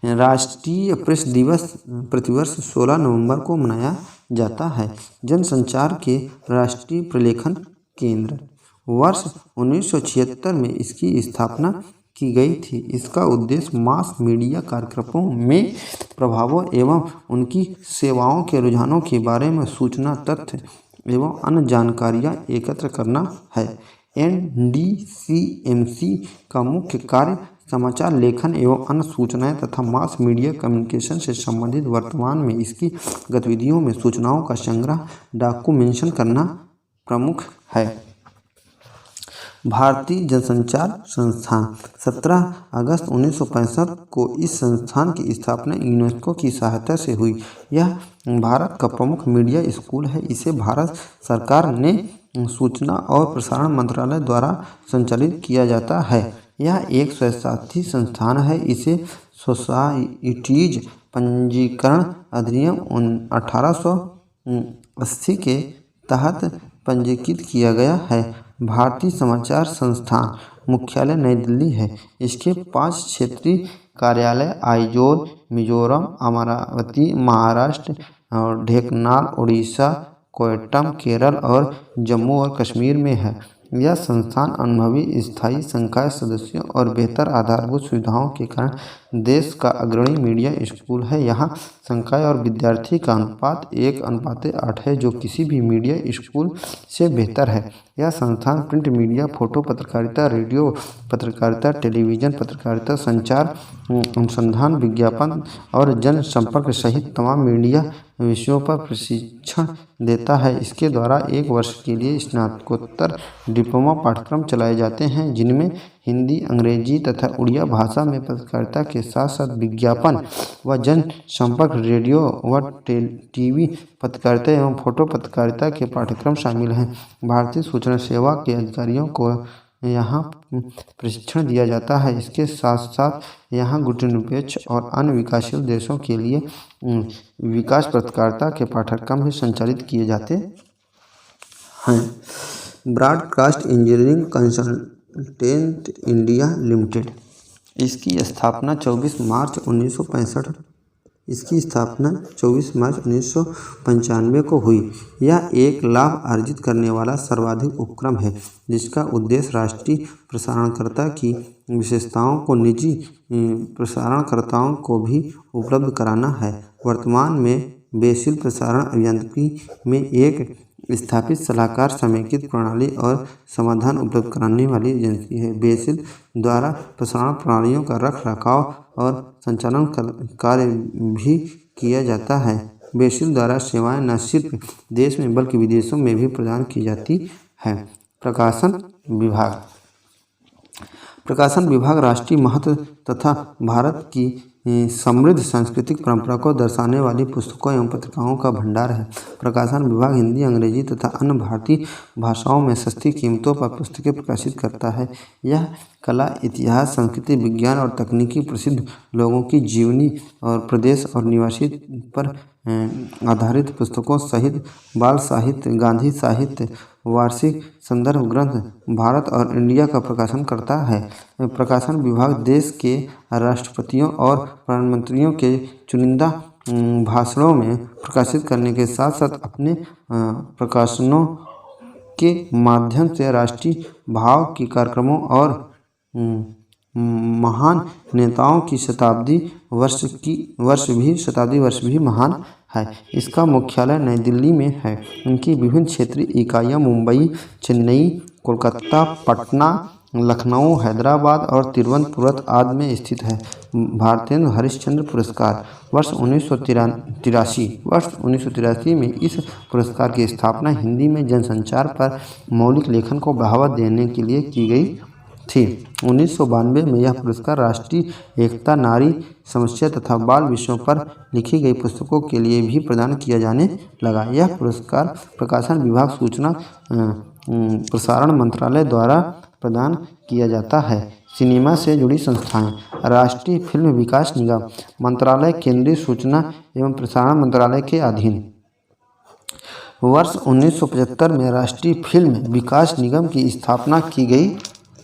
राष्ट्रीय प्रेस दिवस प्रतिवर्ष 16 नवंबर को मनाया जाता है। जनसंचार के राष्ट्रीय प्रलेखन केंद्र वर्ष 1976 में इसकी स्थापना की गई थी। इसका उद्देश्य मास मीडिया कार्यक्रमों में प्रभावों एवं उनकी सेवाओं के रुझानों के बारे में सूचना, तथ्य एवं अन्य जानकारियां एकत्र करना है। NDCMC का मुख्य कार्य समाचार लेखन एवं अन्य सूचनाएं तथा मास मीडिया कम्युनिकेशन से संबंधित वर्तमान में इसकी गतिविधियों में सूचनाओं का संग्रह, डॉक्यूमेंटेशन करना प्रमुख है। भारतीय जनसंचार संस्थान 17 अगस्त 1965 को इस संस्थान की स्थापना यूनेस्को की सहायता से हुई। यह भारत का प्रमुख मीडिया स्कूल है। इसे भारत सरकार ने सूचना और प्रसारण मंत्रालय द्वारा संचालित किया जाता है। यह एक स्वायत्तशासी संस्थान है। इसे सोसाइटीज पंजीकरण अधिनियम 1880 के तहत पंजीकृत किया गया है। भारतीय समाचार संस्थान मुख्यालय नई दिल्ली है। इसके 5 क्षेत्रीय कार्यालय आइजोल मिजोरम, अमरावती महाराष्ट्र और ढेंकनाल उड़ीसा, कोट्टयम केरल और जम्मू और कश्मीर में है। यह संस्थान अनुभवी स्थायी संकाय सदस्यों और बेहतर आधारभूत सुविधाओं के कारण देश का अग्रणी मीडिया स्कूल है। यहाँ संकाय और विद्यार्थी का अनुपात 1:8 है, जो किसी भी मीडिया स्कूल से बेहतर है। यह संस्थान प्रिंट मीडिया, फोटो पत्रकारिता, रेडियो पत्रकारिता, टेलीविज़न पत्रकारिता, संचार, अनुसंधान, विज्ञापन और जनसंपर्क सहित तमाम मीडिया विषयों पर प्रशिक्षण देता है। इसके द्वारा 1 वर्ष के लिए स्नातकोत्तर डिप्लोमा पाठ्यक्रम चलाए जाते हैं, जिनमें हिंदी, अंग्रेजी तथा उड़िया भाषा में पत्रकारिता के साथ साथ विज्ञापन व जनसंपर्क, रेडियो व टीवी पत्रकारिता एवं फोटो पत्रकारिता के पाठ्यक्रम शामिल हैं। भारतीय सूचना सेवा के अधिकारियों को यहाँ प्रशिक्षण दिया जाता है। इसके साथ साथ यहाँ गुटनिरपेक्ष और अन्य विकासशील देशों के लिए विकास पत्रकारिता के पाठ्यक्रम भी संचालित किए जाते हैं। Broadcast engineering consultant India limited, इसकी स्थापना 24 मार्च 1995 को हुई। यह एक लाभ अर्जित करने वाला सर्वाधिक उपक्रम है, जिसका उद्देश्य राष्ट्रीय प्रसारणकर्ता की विशेषताओं को निजी प्रसारणकर्ताओं को भी उपलब्ध कराना है। वर्तमान में बेसिल प्रसारण अभियांत्रिकी में एक स्थापित सलाहकार समेकित प्रणाली और समाधान उपलब्ध कराने वाली एजेंसी है। बेसिल द्वारा प्रसारण प्रणालियों का रखरखाव और संचालन कार्य भी किया जाता है। बेसिल द्वारा सेवाएं न सिर्फ देश में बल्कि विदेशों में भी प्रदान की जाती है। प्रकाशन विभाग राष्ट्रीय महत्व तथा भारत की समृद्ध सांस्कृतिक परंपरा को दर्शाने वाली पुस्तकों एवं पत्रिकाओं का भंडार है। प्रकाशन विभाग हिंदी, अंग्रेजी तथा अन्य भारतीय भाषाओं में सस्ती कीमतों पर पुस्तकें प्रकाशित करता है। यह कला, इतिहास, संस्कृति, विज्ञान और तकनीकी प्रसिद्ध लोगों की जीवनी और प्रदेश और निवासी पर आधारित पुस्तकों सहित बाल साहित्य, गांधी साहित्य, वार्षिक संदर्भ ग्रंथ, भारत और इंडिया का प्रकाशन करता है। प्रकाशन विभाग देश के राष्ट्रपतियों और प्रधानमंत्रियों के चुनिंदा भाषणों में प्रकाशित करने के साथ साथ अपने प्रकाशनों के माध्यम से राष्ट्रीय भाव के कार्यक्रमों और महान नेताओं की शताब्दी वर्ष भी महान है। इसका मुख्यालय नई दिल्ली में है। इनकी विभिन्न क्षेत्रीय इकाइयाँ मुंबई, चेन्नई, कोलकाता, पटना, लखनऊ, हैदराबाद और तिरुवनंतपुरम आदि में स्थित है। भारतेंद्र हरिश्चंद्र पुरस्कार वर्ष 1983 में इस पुरस्कार की स्थापना हिंदी में जनसंचार पर मौलिक लेखन को बढ़ावा देने के लिए की गई थी। 1992 में यह पुरस्कार राष्ट्रीय एकता, नारी समस्या तथा बाल विषयों पर लिखी गई पुस्तकों के लिए भी प्रदान किया जाने लगा। यह पुरस्कार प्रकाशन विभाग, सूचना प्रसारण मंत्रालय द्वारा प्रदान किया जाता है। सिनेमा से जुड़ी संस्थाएं, राष्ट्रीय फिल्म विकास निगम मंत्रालय केंद्रीय सूचना एवं प्रसारण मंत्रालय के अधीन। वर्ष 1975 में राष्ट्रीय फिल्म विकास निगम की स्थापना की गई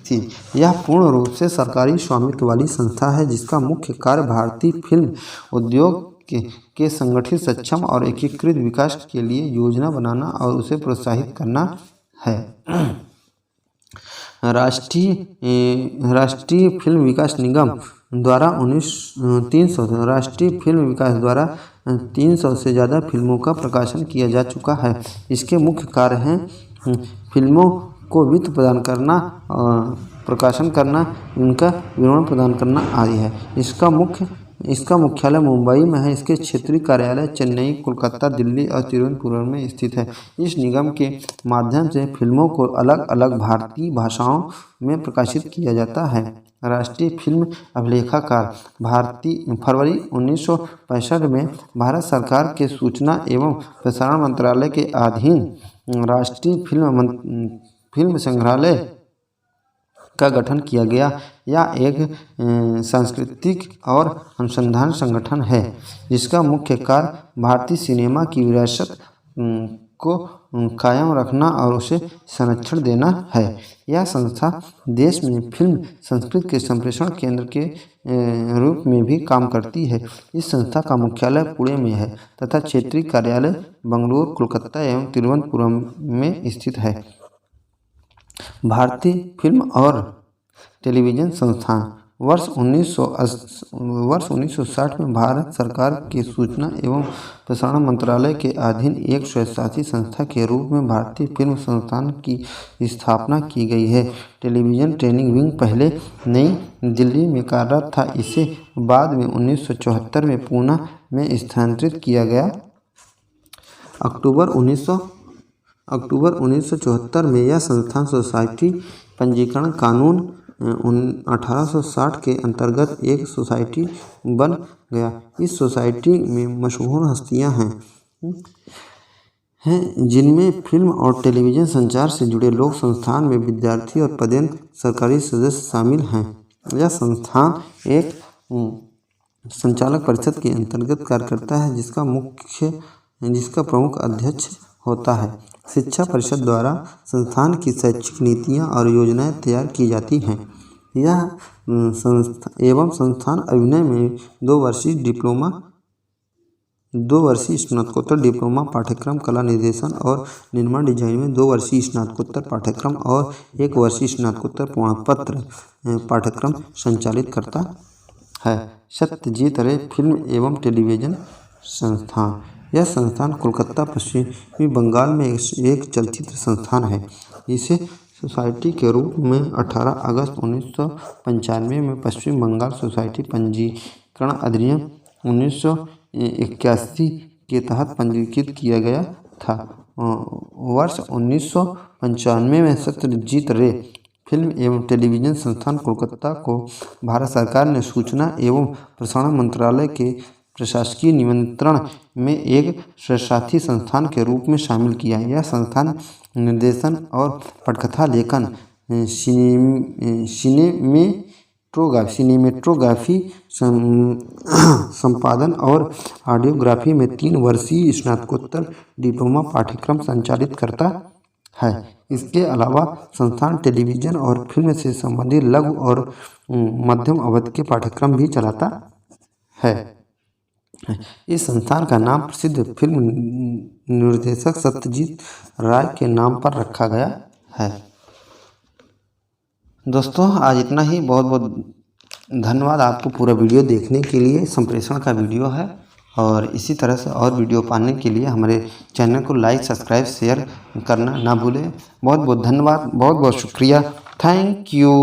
थी। यह पूर्ण रूप से सरकारी स्वामित्व वाली संस्था है, जिसका मुख्य कार्य भारतीय फिल्म उद्योग के संगठित, सक्षम और एकीकृत विकास के लिए योजना बनाना और उसे प्रोत्साहित करना है। राष्ट्रीय फिल्म विकास निगम द्वारा 300 से ज़्यादा फिल्मों का प्रकाशन किया जा चुका है। इसके मुख्य कार्य हैं फिल्मों को वित्त प्रदान करना, प्रकाशन करना, उनका विवरण प्रदान करना आदि है। इसका मुख्यालय मुंबई में है। इसके क्षेत्रीय कार्यालय चेन्नई, कोलकाता, दिल्ली और तिरुवनंतपुरम में स्थित है। इस निगम के माध्यम से फिल्मों को अलग अलग भारतीय भाषाओं में प्रकाशित किया जाता है। राष्ट्रीय फिल्म अभिलेखागार फरवरी 1965 में भारत सरकार के सूचना एवं प्रसारण मंत्रालय के अधीन राष्ट्रीय फिल्म संग्रहालय का गठन किया गया। यह एक सांस्कृतिक और अनुसंधान संगठन है जिसका मुख्य कार्य भारतीय सिनेमा की विरासत को कायम रखना और उसे संरक्षण देना है। यह संस्था देश में फिल्म संस्कृति के संप्रेषण केंद्र के रूप में भी काम करती है। इस संस्था का मुख्यालय पुणे में है तथा क्षेत्रीय कार्यालय बेंगलुरु, कोलकाता एवं तिरुवनंतपुरम में स्थित है। भारतीय फिल्म और टेलीविज़न संस्थान वर्ष 1960 में भारत सरकार के सूचना एवं प्रसारण मंत्रालय के अधीन एक स्वशासी संस्था के रूप में भारतीय फिल्म संस्थान की स्थापना की गई है। टेलीविज़न ट्रेनिंग विंग पहले नई दिल्ली में कार्यरत था। इसे बाद में 1974 में पूना में स्थानांतरित किया गया। अक्टूबर 1974 में यह संस्थान सोसाइटी पंजीकरण कानून 1860 के अंतर्गत एक सोसाइटी बन गया। इस सोसाइटी में मशहूर हस्तियां हैं जिनमें फिल्म और टेलीविज़न संचार से जुड़े लोग, संस्थान में विद्यार्थी और पदेन सरकारी सदस्य शामिल हैं। यह संस्थान एक संचालक परिषद के अंतर्गत कार्य करता है जिसका प्रमुख अध्यक्ष होता है। शिक्षा परिषद द्वारा संस्थान की शैक्षिक नीतियाँ और योजनाएं तैयार की जाती हैं। यह संस्थान अभिनय में 2 वर्षीय स्नातकोत्तर डिप्लोमा पाठ्यक्रम, कला निर्देशन और निर्माण डिजाइन में 2 वर्षीय स्नातकोत्तर पाठ्यक्रम और 1 वर्षीय स्नातकोत्तर प्रमाणपत्र पाठ्यक्रम संचालित करता है। सत्यजीत रे फिल्म एवं टेलीविज़न संस्थान, यह संस्थान कोलकाता, पश्चिमी बंगाल में एक चलचित्र संस्थान है। इसे सोसाइटी के रूप में 18 अगस्त 1995 में पश्चिम बंगाल सोसाइटी पंजीकरण अधिनियम 1981 के तहत पंजीकृत किया गया था। वर्ष 1995 में सत्यजीत रे फिल्म एवं टेलीविज़न संस्थान कोलकाता को भारत सरकार ने सूचना एवं प्रसारण मंत्रालय के प्रशासकीय नियंत्रण में एक स्वशासी संस्थान के रूप में शामिल किया। यह संस्थान निर्देशन और पटकथा लेखन, सिनेमेटोग्राफी, संपादन और ऑडियोग्राफी में 3 वर्षीय स्नातकोत्तर डिप्लोमा पाठ्यक्रम संचालित करता है। इसके अलावा संस्थान टेलीविज़न और फिल्म से संबंधित लघु और मध्यम अवधि के पाठ्यक्रम भी चलाता है। इस संस्थान का नाम प्रसिद्ध फिल्म निर्देशक सत्यजीत राय के नाम पर रखा गया है। दोस्तों, आज इतना ही। बहुत बहुत धन्यवाद आपको पूरा वीडियो देखने के लिए। संप्रेषण का वीडियो है और इसी तरह से और वीडियो पाने के लिए हमारे चैनल को लाइक, सब्सक्राइब, शेयर करना ना भूलें। बहुत बहुत धन्यवाद, बहुत बहुत शुक्रिया। Thank you.